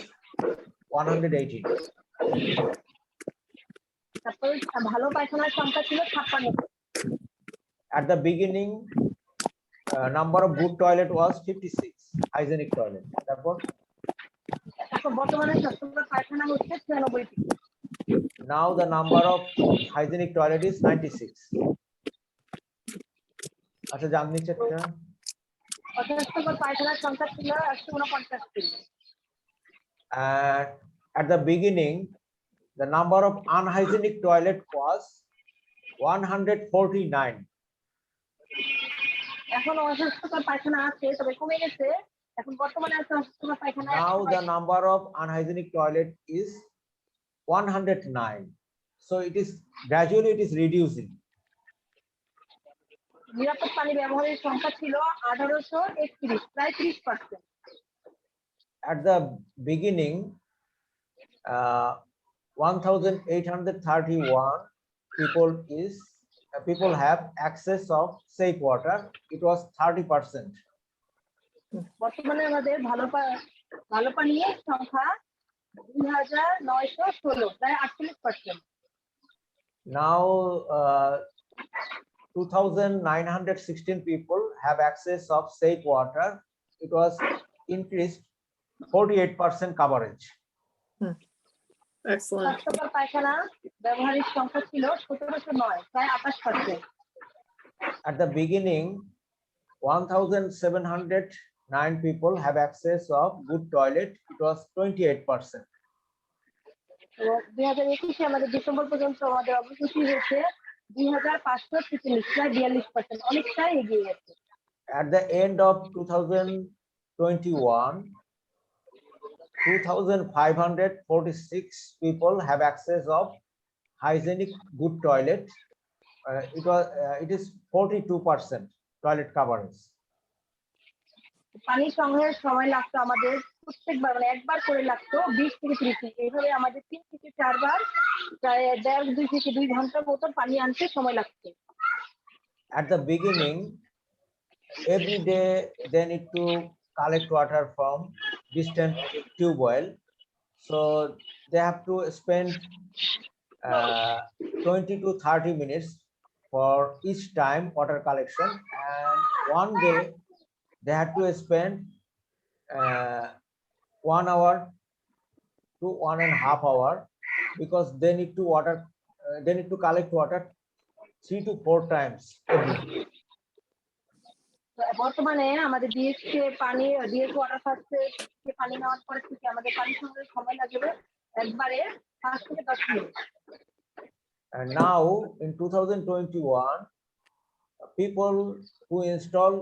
118. ভালো পায়খানার সংখ্যা ছিল 56। At the beginning, number of good toilet was 56, hygienic toilet. তারপর বর্তমানে স্বাস্থ্যকর পায়খানা হচ্ছে 96টি। Now the number of hygienic toilet is 96. আচ্ছা যান নিচেরটা। অস্বাস্থ্যকর পায়খানার সংখ্যা ছিল 149টি। At the beginning, the number of unhygienic toilet was 149. এখন অস্বাস্থ্যকর পায়খানা আছে তবে কমে গেছে। এখন বর্তমানে আছে অস্বাস্থ্যকর পায়খানা। Now the number of unhygienic toilet is 109. So it is gradually it is reducing. নিরাপদ পানি ব্যবহারের সংখ্যা ছিল 1831, প্রায় 30%। At the beginning, 1,831 people have access of safe water. It was 30%. বর্তমানে আমাদের ভালো পানীয় সংখ্যা 2,916, প্রায় 48%। Now 2,916 people have access of safe water. It was increased 48% coverage. Excellent. স্বাস্থ্যকর পায়খানা ব্যবহারের সংখ্যা ছিল 1,709, প্রায় 28%। At the beginning, 1,709 people have access of good toilet. It was 28%. 2021 আমাদের ডিসেম্বর পর্যন্ত আমাদের অগ্রগতি হয়েছে 2,543, প্রায় 42%, অনেকটাই এগিয়ে গেছে। At the end of 2021, 2,546 people have access of hygienic good toilet. It is 42% toilet coverage. পানি সংগ্রহের সময় লাগতো আমাদের প্রত্যেকবার একবার করে লাগতো 20 থেকে 30 মিনিট। এইভাবে আমাদের 3 থেকে 4 বার প্রায় 1.5 থেকে 2 ঘন্টার মতো পানি আনতে সময় লাগতো। At the beginning, every day they need to collect water from distant tube well, so they have to spend 20 to 30 minutes for each time water collection, and one day they had to spend 1 hour to 1.5 hours because they need to collect water 3 to 4 times every day. বর্তমানে আমাদের DS water ফার্স্টে পানি নেওয়ার পরে থেকে আমাদের পানি সংগ্রহের সময় লাগবে একবারে 5 থেকে 10 minute. And now in 2021, people who install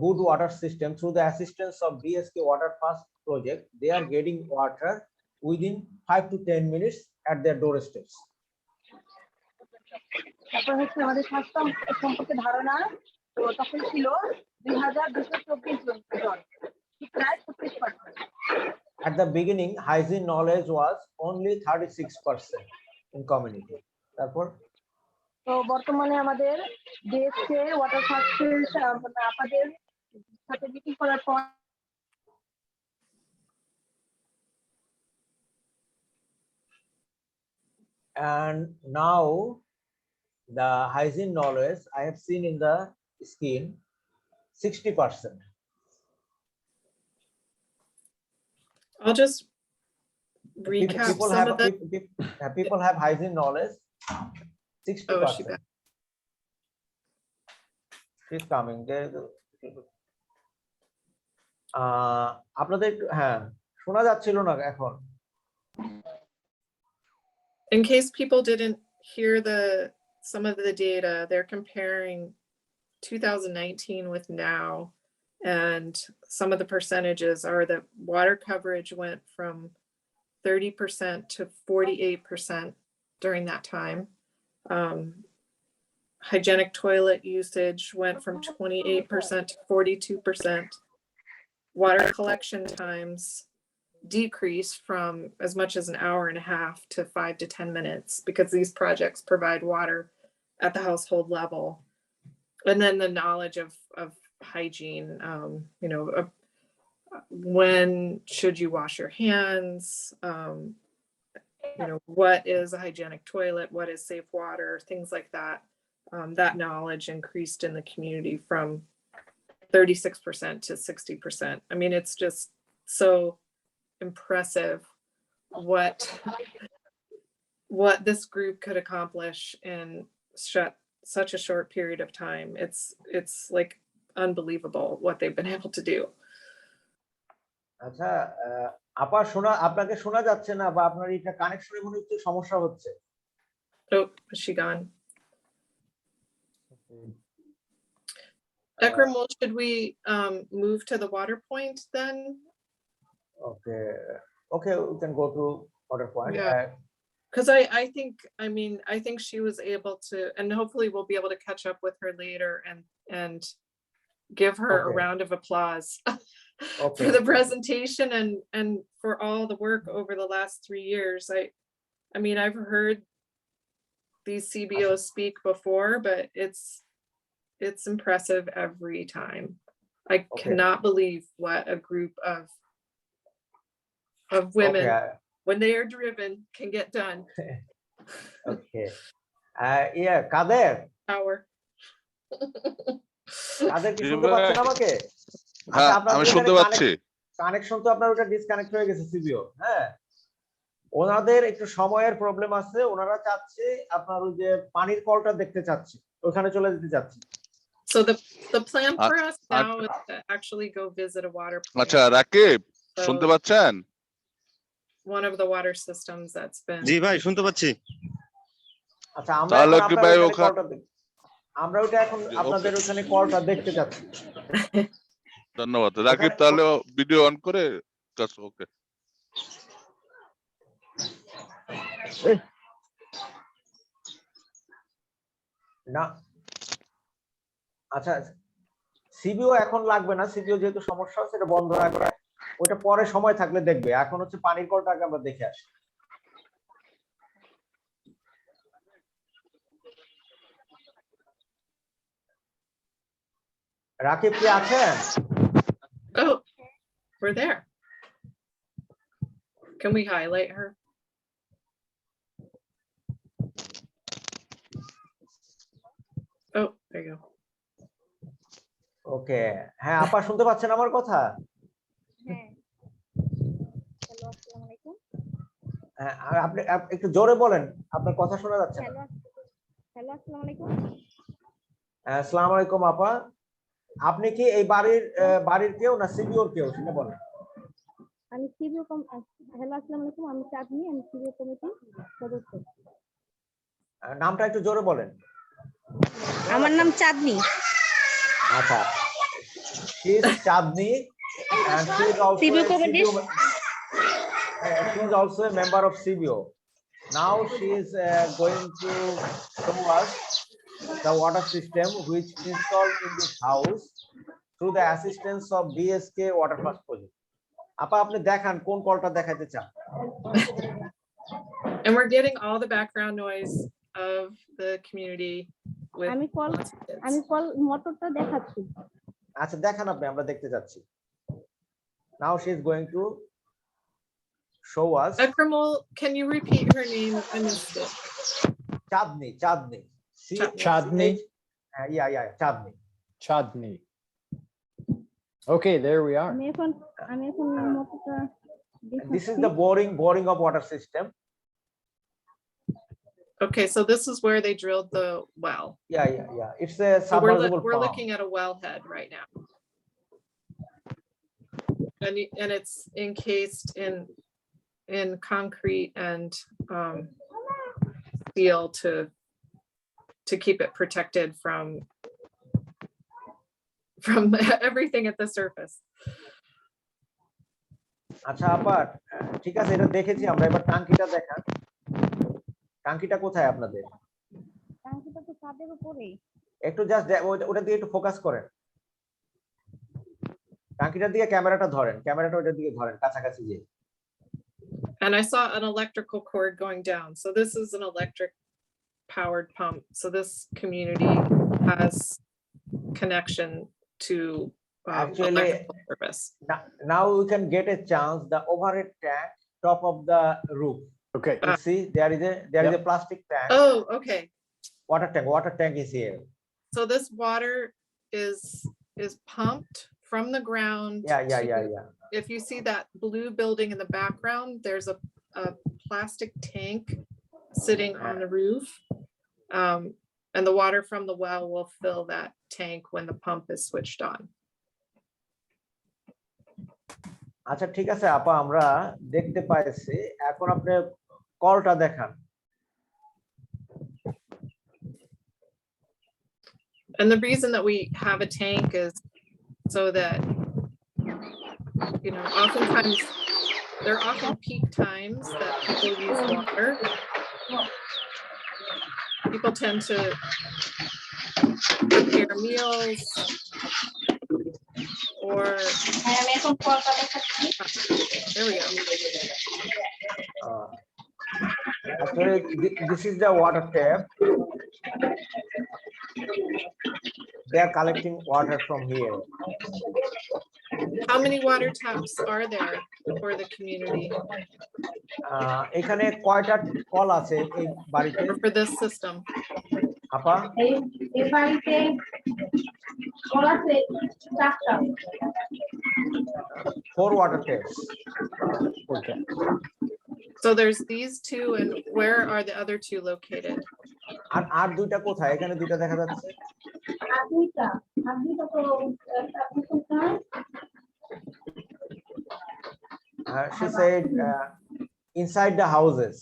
good water system through the assistance of DSK Water Fast project, they are getting water within 5 to 10 minutes at their doorsteps. তারপর হচ্ছে আমাদের স্বাস্থ্য সম্পর্কে ধারণা, তো তখন ছিল 2224 জন, প্রায় 36%। At the beginning, hygiene knowledge was only 36% in community. তারপর তো বর্তমানে আমাদের দেশে ওয়াটার ফার্স্টের আপনাদের সাথে মিটিং করার পর and now the hygiene knowledge I have seen in the scheme 60%. I'll just recap People some have of the. people have hygiene knowledge 60%. Oh, is she back? She's coming. আপনাদের হ্যাঁ শোনা যাচ্ছিল না এখন। In case people didn't hear some of the data, they're comparing 2019 with now, and some of the percentages are that water coverage went from 30% to 48% during that time. Hygienic toilet usage went from 28% to 42%. Water collection times decreased from as much as an hour and a half to 5 to 10 minutes because these projects provide water at the household level. And then the knowledge of hygiene, when should you wash your hands? What is a hygienic toilet? What is safe water? Things like that. That knowledge increased in the community from 36% to 60%. I mean, it's just so impressive what this group could accomplish in such a short period of time. It's like unbelievable what they've been able to do. আচ্ছা আপা আপনাকে শোনা যাচ্ছে না বা আপনার এটা কানেকশনে মনে হচ্ছে সমস্যা হচ্ছে। Oh, is she gone? Ekram, should we move to the water point then? Okay, we can go to water point. Yeah. Because I think she was able to, and hopefully we'll be able to catch up with her later and give her a round of applause for the presentation and for all the work over the last 3 years. I mean, I've heard these CBOs speak before, but it's impressive every time. I cannot believe what a group of women, when they are driven, can get done. Okay. Yeah, Kader. Hour. Kader কি শুনতে পাচ্ছেন আমাকে? হ্যাঁ আমি শুনতে পাচ্ছি। Connection তো আপনার ওটা ডিসকানেক্ট হয়ে গেছে সিবিও। হ্যাঁ। ওনাদের একটু সময়ের প্রবলেম আছে, ওনারা চাচ্ছে আপনার ওই যে পানির কলটা দেখতে চাচ্ছে, ওখানে চলে যেতে চাচ্ছে। So the plan for us now is to actually go visit a water plant. আচ্ছা রাকিব শুনতে পাচ্ছেন? One of the water systems that's been. জি ভাই শুনতে পাচ্ছি। আচ্ছা আমরা ওটা এখন আপনাদের ওখানে কলটা দেখতে চাচ্ছি। ধন্যবাদ রাকিব, তাহলে ভিডিও অন করে ওকে। না আচ্ছা সিবিও এখন লাগবে না, সিবিও যেহেতু সমস্যা হচ্ছে এটা বন্ধ রাখবে, ওটা পরে সময় থাকলে দেখবে। এখন হচ্ছে পানির কলটাকে আমরা দেখে আসি। রাকিব কি আছেন? Oh, we're there. Can we highlight her? Oh, there you go. ওকে, হ্যাঁ আপা শুনতে পাচ্ছেন আমার কথা? হ্যাঁ। হ্যালো, আসসালামু আলাইকুম। হ্যাঁ আপনি একটু জোরে বলেন, আপনার কথা শোনা যাচ্ছে না। হ্যালো, আসসালামু আলাইকুম। আসসালামু আলাইকুম আপা, আপনি কি এই বাড়ির কেউ না সিবিওর কেউ সেটা বলেন। আমি সিবিও হ্যালো, আসসালামু আলাইকুম, আমি চাঁদনি, আমি সিবিও কমিটির সদস্য। নামটা একটু জোরে বলেন। আমার নাম চাঁদনি। আচ্ছা, she is Chandni and she is also CBO a committee. she is also a member of CBO. Now she is going to show us the water system which installed in this house through the assistance of BSK water first project. আপা আপনি দেখান কোন কলটা দেখাইতে চান? And we're getting all the background noise of the community with আমি call lots of kids. আমি call মোটরটা দেখাচ্ছি। আচ্ছা দেখান আপনি, আমরা দেখতে যাচ্ছি। Now she is going to show us. Akramul, can you repeat her name? I missed it. Chandni. Chandni. Yeah, Chandni. Chandni. Okay, there we are. আমি এখন মোটরটা This is the boring of water system. Okay, so this is where they drilled the well. Yeah. It's a So we're submersible we're pump. looking at a wellhead right now. And it's encased in concrete and steel to keep it protected from everything at the surface. আচ্ছা আপা ঠিক আছে, এটা দেখেছি আমরা, এবার টাঙ্কিটা দেখান। টাঙ্কিটা কোথায় আপনাদের? টাঙ্কিটা তো ছাদের উপরেই। একটু জাস্ট ওটা দিয়ে একটু ফোকাস করেন, টাঙ্কিটার দিকে ক্যামেরাটা ধরেন, ক্যামেরাটা ওটার দিকে ধরেন কাছাকাছি যে। And I saw an electrical cord going down. So this is an electric powered pump. So this community has connection to Actually, electrical service. Now we can get a chance the overhead tank top of the roof. Okay. You see there is a plastic tank. Oh, okay. Water tank is here. So this water is pumped from the ground. Yeah. If you see that blue building in the background, there's a plastic tank sitting on the roof. And the water from the well will fill that tank when the pump is switched on. আচ্ছা ঠিক আছে আপা, আমরা দেখতে পাইছি, এখন আপনি কলটা দেখান। And the reason that we have a tank is so that, oftentimes there are often peak times that people use water. People tend to prepare meals or there we go. Actually, this is the water tap. They are collecting water from here. How many water taps are there for the community এখানে কয়টা call আছে এই বাড়িতে or for this system? আপা? এই বাড়িতে call আছে 4টা। 4 water taps. Okay. So there's these two, and where are the other two located? আর দুইটা কোথায়? এখানে দুইটা দেখা যাচ্ছে। আর দুইটা তো কোথায়? She said inside the houses.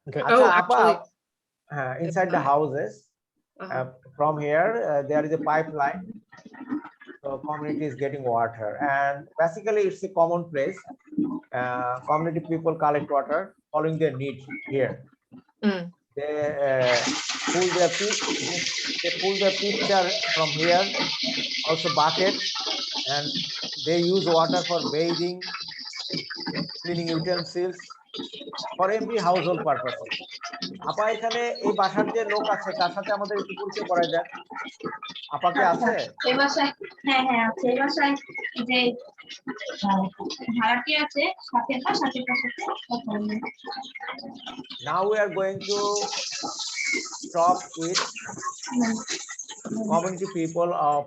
Okay. Oh, আচ্ছা আপা, actually, inside the houses. From here there is a pipeline, so community is getting water, and basically it's a common place. Community people collect water following their need here. They pull their pitcher from here, also bucket, and they use water for bathing, cleaning utensils, for every household purpose. আপা এখানে এই বাসার যে লোক আছে তার সাথে আমাদের একটু পরিচয় করাই দেন। আপা কি আছে? এই বাসায় হ্যাঁ আছে, এই বাসায় যে ভাড়াটি আছে সাথে সাথে কথা বলুন। Now we are going to talk with community people of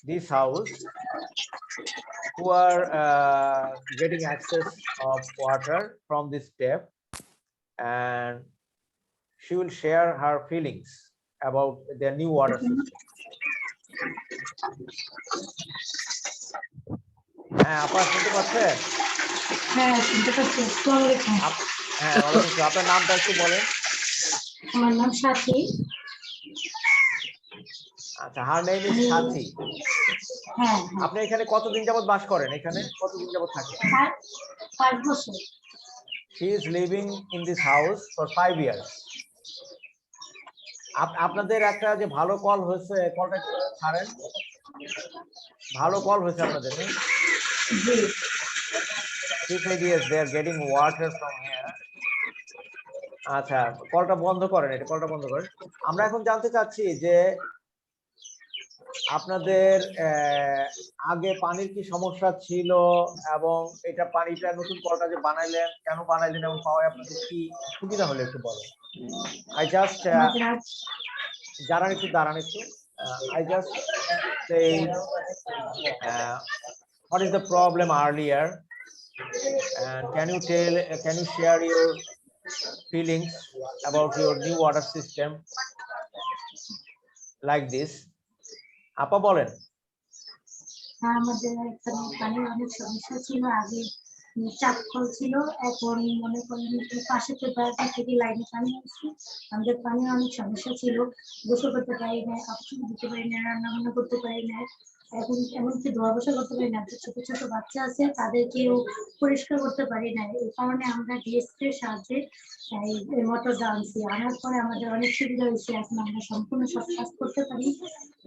this house who are getting access of water from this tap, and she will share her feelings about their new water system. হ্যাঁ আপা শুনতে পাচ্ছেন? হ্যাঁ শুনতে পাচ্ছি। আসসালামু আলাইকুম। হ্যাঁ ওয়ালাইকুম। আপনার নামটা একটু বলেন। আমার নাম সাথী। আচ্ছা, her name is সাথী। হ্যাঁ। আপনি এখানে কতদিন যাবত বাস করেন? এখানে কতদিন যাবত থাকেন? 5 বছর। She is living in this house for 5 years. আপনাদের একটা যে ভালো কল হয়েছে, কলটা ছাড়েন, ভালো কল হয়েছে আপনাদের। She said yes, they are getting water from here. আচ্ছা, কলটা বন্ধ করেন, এটা কলটা বন্ধ করেন। আমরা এখন জানতে চাচ্ছি যে আপনাদের আগে পানির কি সমস্যা ছিল, এবং এটা পানিটা নতুন কলটা যে বানাইলেন, কেন বানাইলেন, এবং পাওয়ায় আপনাদের কি সুবিধা হলো একটু বলেন। I just দাঁড়ান একটু I just say what is the problem earlier, and can you share your feelings about your new water system like this? আপা বলেন। আমাদের এখানে পানির অনেক সমস্যা ছিল। আগে চাপ কল ছিল, এখন মনে করেন পাশে থেকে লাইনে পানি আসছে। আমাদের পানির অনেক সমস্যা ছিল, গোসল করতে পারি না, কাপড় দিতে পারি না, রান্না বান্না করতে পারি না, এখন এমনকি ধোয়া বসা করতে পারি না। ছোট ছোট বাচ্চা আছে, তাদেরকেও পরিষ্কার করতে পারি না। এই কারণে আমরা ডিএসপি এর সাহায্যে এই মোটরটা আনছি। আনার পরে আমাদের অনেক সুবিধা হয়েছে। এখন আমরা সম্পূর্ণ সব কাজ করতে পারি,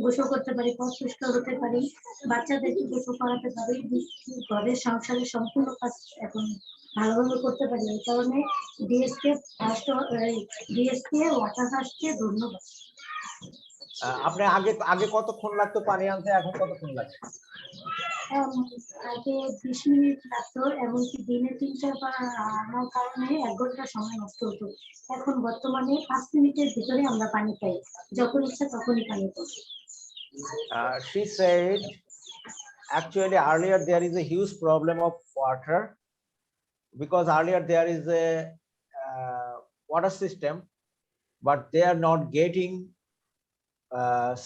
গোসল করতে পারি, পরিষ্কার হতে পারি, বাচ্চাদেরকে গোসল করাতে পারি, ঘরের সংসারের সম্পূর্ণ কাজ এখন ভালোভাবে করতে পারি। এই কারণে ডিএসপি ওয়াটার ফার্স্টকে ধন্যবাদ। আপনি আগে কতক্ষণ লাগতো পানি আনতে, এখন কতক্ষণ লাগে? আগে 20 মিনিট লাগতো, এমনকি দিনে 3-4 বার আনার কারণে 1 ঘন্টা সময় নষ্ট হতো। এখন বর্তমানে 5 মিনিটের ভিতরে আমরা পানি পাই, যখন ইচ্ছা তখনই পানি পাই। She said actually earlier there is a huge problem of water, because earlier there is a water system, but they are not getting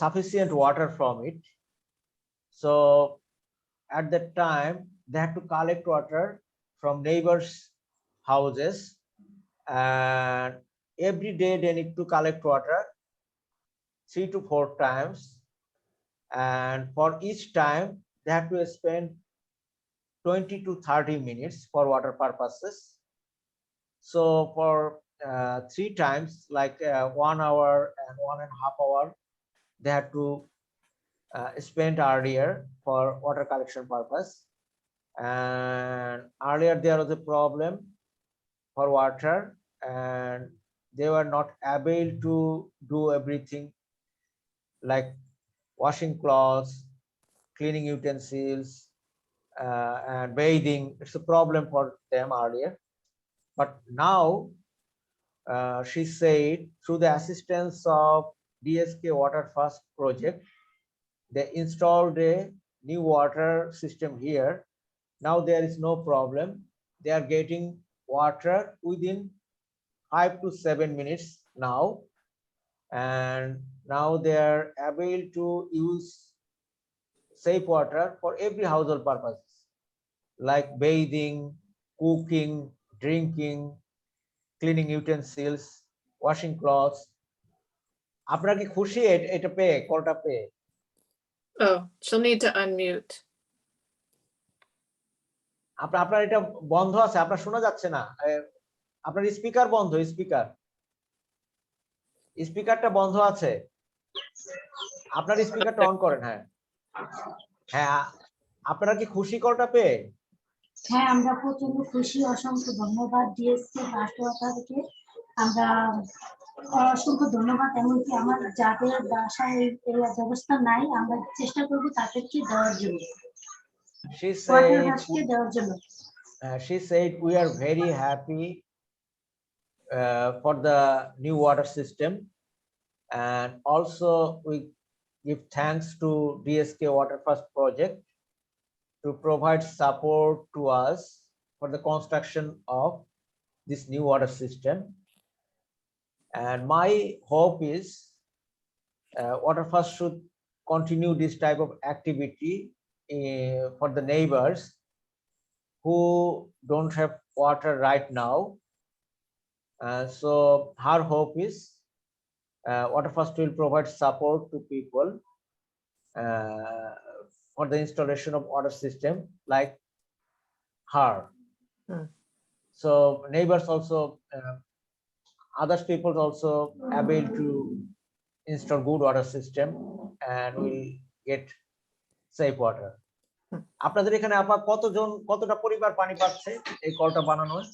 sufficient water from it. So at that time they had to collect water from neighbors' houses, and every day they need to collect water 3 to 4 times, and for each time they have to spend 20 to 30 minutes for water purposes. So for 3 times, like 1 hour and 1.5 hour, they had to spend earlier for water collection purpose. And earlier there was a problem for water, and they were not able to do everything like washing clothes, cleaning utensils, and bathing. It's a problem for them earlier, but now she said through the assistance of DSK Water First project, they installed a new water system here. Now there is no problem. They are getting water within 5 to 7 minutes now, and now they are able to use safe water for every household purposes like bathing, cooking, drinking, cleaning utensils, washing clothes. আপনারা কি খুশি এটা পেয়ে, কলটা পেয়ে? Oh, she'll need to unmute. আপনার এটা বন্ধ আছে, আপনার শোনা যাচ্ছে না, আপনার স্পিকার বন্ধ, স্পিকারটা বন্ধ আছে, আপনার স্পিকারটা অন করেন। হ্যাঁ হ্যাঁ, আপনারা কি খুশি কলটা পেয়ে? হ্যাঁ, আমরা প্রচন্ড খুশি। অসংখ্য ধন্যবাদ ডিএসসি ফার্স্ট ওয়াটারকে, আমরা অসংখ্য ধন্যবাদ। এমনকি আমার যাদের বাসায় এই ব্যবস্থা নাই, আমরা চেষ্টা করবো তাদেরকে দেওয়ার জন্য, ওয়াটার ফার্স্টকে দেওয়ার জন্য। She said we are very happy for the new water system, and also we give thanks to DSK Water First project to provide support to us for the construction of this new water system. And my hope is Water First should continue this type of activity for the neighbors who don't have water right now. So her hope is Water First will provide support to people for the installation of water system like her. So neighbors also, other people also able to install good water system and we'll get safe water. আপনাদের এখানে আপা কতটা পরিবার পানি পাচ্ছে এই কলটা বানানোর?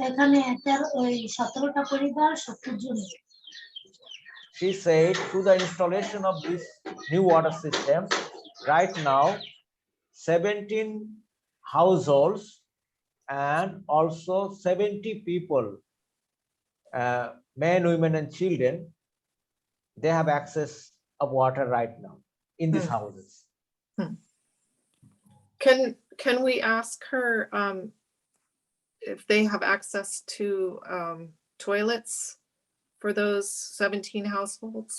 এখানে একটা ওই 17টা পরিবার 70 জন। She said through the installation of this new water system, right now 17 households and also 70 people, men, women and children, they have access of water right now in these houses. Can we ask her if they have access to toilets for those 17 households?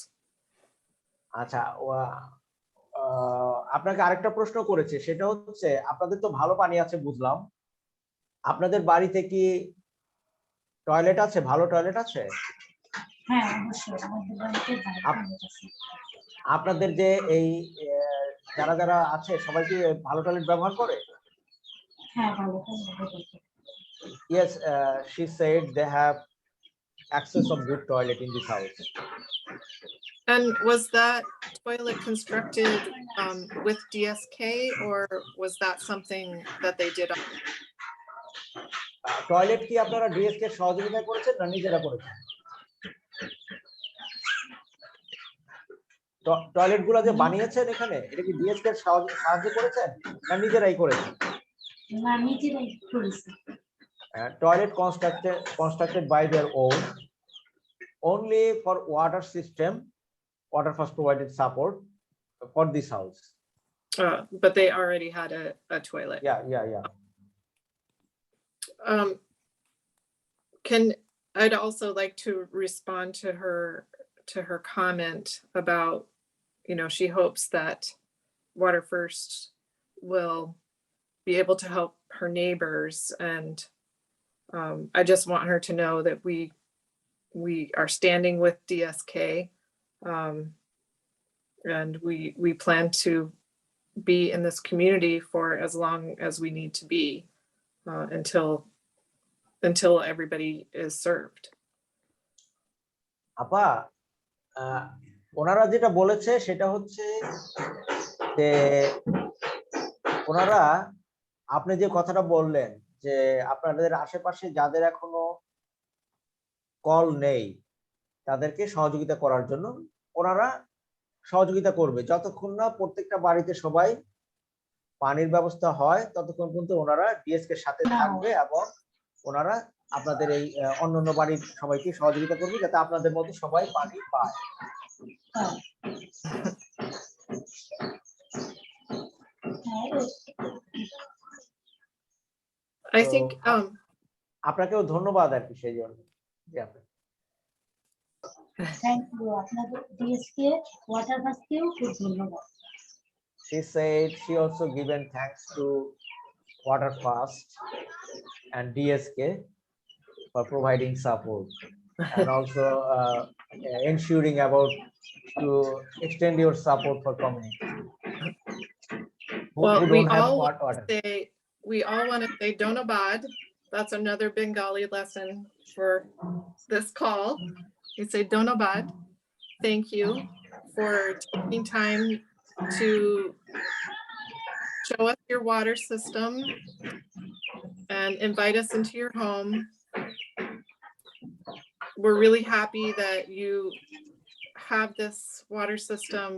আচ্ছা, আপনাকে আরেকটা প্রশ্ন করেছে, সেটা হচ্ছে আপনাদের তো ভালো পানি আছে বুঝলাম, আপনাদের বাড়িতে কি টয়লেট আছে, ভালো টয়লেট আছে? হ্যাঁ অবশ্যই আমাদের বাড়িতে ভালো আছে। আপনাদের যে এই যারা যারা আছে সবাই কি ভালো টয়লেট ব্যবহার করে? হ্যাঁ ভালো ব্যবহার করে। Yes, she said they have access of good toilet in this house. And was that toilet constructed with DSK, or was that something that they did? Toilet কি আপনারা ডিএসকে সহযোগিতা করেছেন না নিজেরা করেছেন? টয়লেট গুলো যে বানিয়েছেন এখানে, এটা কি ডিএসকে সাহায্য করেছেন না নিজেরাই করেছেন? না নিজেরাই করেছি। Toilet constructed by their own, only for water system. Water first provided support for this house. But they already had a toilet. Yeah. I'd also like to respond to her comment about, she hopes that Water First will be able to help her neighbors, and I just want her to know that we are standing with DSK, and we plan to be in this community for as long as we need to be, until everybody is served. আপা, ওনারা যেটা বলেছে সেটা হচ্ছে যে ওনারা, আপনি যে কথাটা বললেন যে আপনাদের আশেপাশে যাদের এখনো কল নেই তাদেরকে সহযোগিতা করার জন্য ওনারা সহযোগিতা করবে, যতক্ষণ না প্রত্যেকটা বাড়িতে সবাই পানির ব্যবস্থা হয় ততক্ষণ পর্যন্ত ওনারা ডিএসকে সাথে থাকবে এবং ওনারা আপনাদের এই অন্যান্য বাড়ির সবাইকে সহযোগিতা করবে যাতে আপনাদের মতো সবাই পানি পায়। I think আপনাকেও ধন্যবাদ আর কি সেই জন্য। থ্যাংক ইউ, আপনাদের ডিএসকে ওয়াটার বাসকেও খুব ধন্যবাদ। She said she also given thanks to Water Fast and DSK for providing support and also ensuring about to extend your support for community. Well, we all want to say Donabad. That's another Bengali lesson for this call. You say Donabad. Thank you for taking time to show us your water system and invite us into your home. We're really happy that you have this water system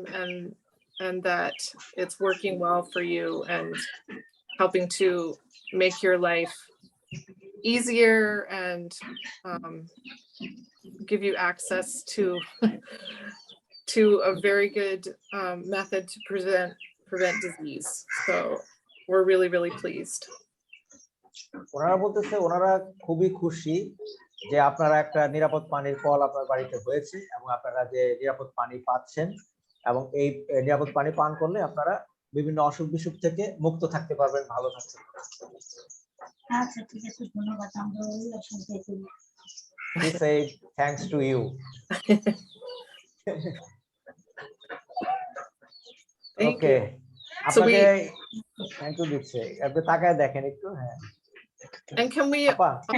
and that it's working well for you and helping to make your life easier and give you access to a very good method to prevent disease. So we're really, really pleased. ওনারা বলতেছে ওনারা খুবই খুশি যে আপনারা একটা নিরাপদ পানির কল আপনার বাড়িতে হয়েছে এবং আপনারা যে নিরাপদ পানি পাচ্ছেন এবং এই নিরাপদ পানি পান করলে আপনারা বিভিন্ন অসুখ বিসুখ থেকে মুক্ত থাকতে পারবেন, ভালো থাকতে পারবেন। আচ্ছা ঠিক আছে, ধন্যবাদ। আমরা ওই অসুবিধা করি। He said thanks to you. Okay. আপনাকে থ্যাংক ইউ দিচ্ছে, আপনি তাকায় দেখেন একটু। হ্যাঁ। And can we also,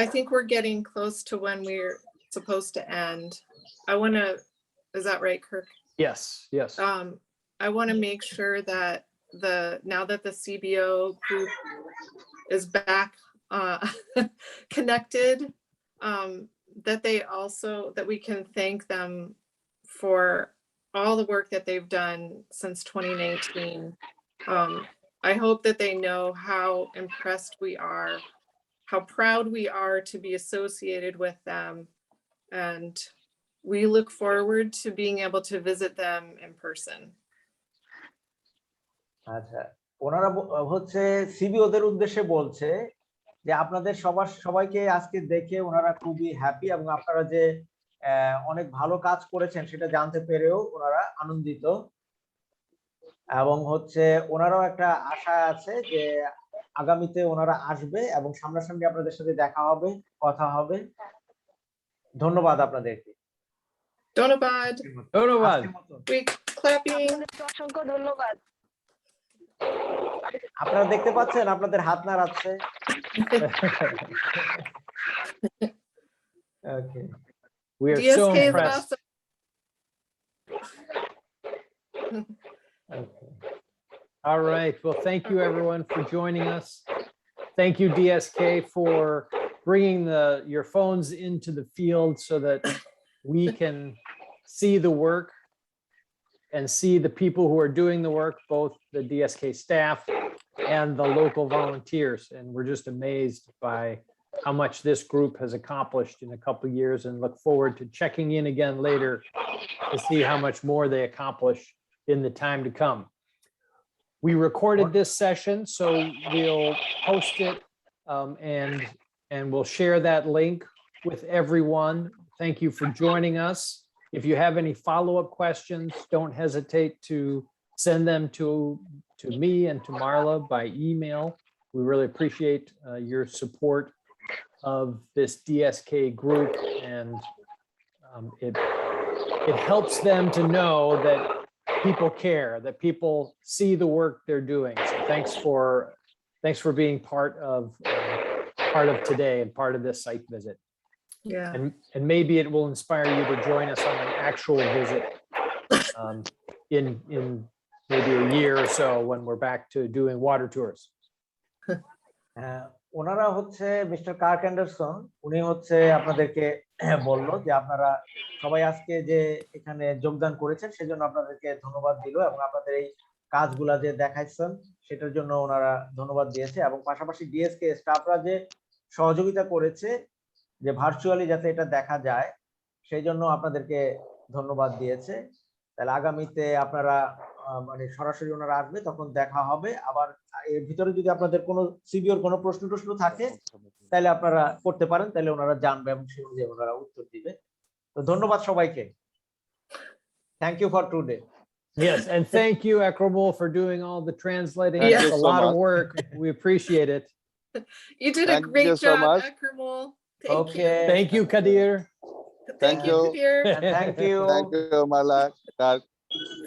I think we're getting close to when supposed to end, I want to, is that right, Kirk? Yes, yes. I want to make sure that now that the CBO group is back connected, that we can thank them for all the work that they've done since 2019. I hope that they know how impressed we are, how proud we are to be associated with them, and we look forward to being able to visit them in person. আচ্ছা, ওনারা হচ্ছে CB ওদের উদ্দেশ্যে বলছে যে আপনাদের সবাইকে আজকে দেখে ওনারা খুবই হ্যাপি এবং আপনারা যে অনেক ভালো কাজ করেছেন সেটা জানতে পেরেও ওনারা আনন্দিত এবং হচ্ছে ওনারাও একটা আশা আছে যে আগামীতে ওনারা আসবে এবং সামনাসামনি আপনাদের সাথে দেখা হবে, কথা হবে। ধন্যবাদ আপনাদেরকে। ধন্যবাদ। ধন্যবাদ। Clapping. অসংখ্য ধন্যবাদ। আপনারা দেখতে পাচ্ছেন আপনাদের হাত নাড়াচ্ছে। Okay. We are so DSK is impressed. awesome. Okay. All right. Well, thank you everyone for joining us. Thank you, DSK, for bringing your phones into the field so that we can see the work and see the people who are doing the work, both the DSK staff and the local volunteers. And we're just amazed by how much this group has accomplished in a couple of years, and look forward to checking in again later to see how much more they accomplish in the time to come. We recorded this session, so we'll post it and we'll share that link with everyone. Thank you for joining us. If you have any follow-up questions, don't hesitate to send them to me and to Marla by email. We really appreciate your support of this DSK group, and it helps them to know that people care, that people see the work they're doing. So thanks for being part of today and part of this site visit. Yeah. And maybe it will inspire you to join us on an actual visit in maybe a year or so when we're back to doing water tours. ওনারা হচ্ছে mister Kirk Anderson, উনি হচ্ছে আপনাদেরকে বললো যে আপনারা সবাই আজকে যে এখানে যোগদান করেছেন সেজন্য আপনাদেরকে ধন্যবাদ দিল এবং আপনাদের এই কাজগুলা যে দেখাইছেন সেটার জন্য ওনারা ধন্যবাদ দিয়েছে এবং পাশাপাশি ডিএসকে স্টাফরা যে সহযোগিতা করেছে যে ভার্চুয়ালি যাতে এটা দেখা যায় সেই জন্য আপনাদেরকে ধন্যবাদ দিয়েছে। তাহলে আগামীতে আপনারা মানে সরাসরি ওনারা আসবে তখন দেখা হবে। আবার এর ভিতরে যদি আপনাদের কোনো সিবিওর কোনো প্রশ্ন থাকে তাহলে আপনারা করতে পারেন, তাহলে ওনারা জানবে এবং সেই অনুযায়ী ওনারা উত্তর দিবে। তো ধন্যবাদ সবাইকে। Thank you for today. Yes, and thank you, Akramul, for doing all the translating. Thank It's you a so lot of much. work. We appreciate it. You did a Thank great you so job, much. Akramul. Okay. Thank you, Kadir. Thank you, you. Kadir. And thank you. Thank you, Marla.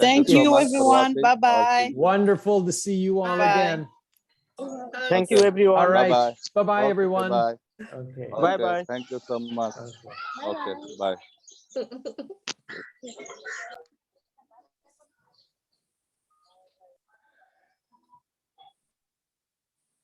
Thank so you, much for everyone. watching. Bye-bye. Wonderful to see you all Bye. again. Thank you, everyone. All right. Bye-bye. Bye-bye, Okay, everyone. Bye. Okay. Bye-bye. Thank you so much. Okay. Okay, bye.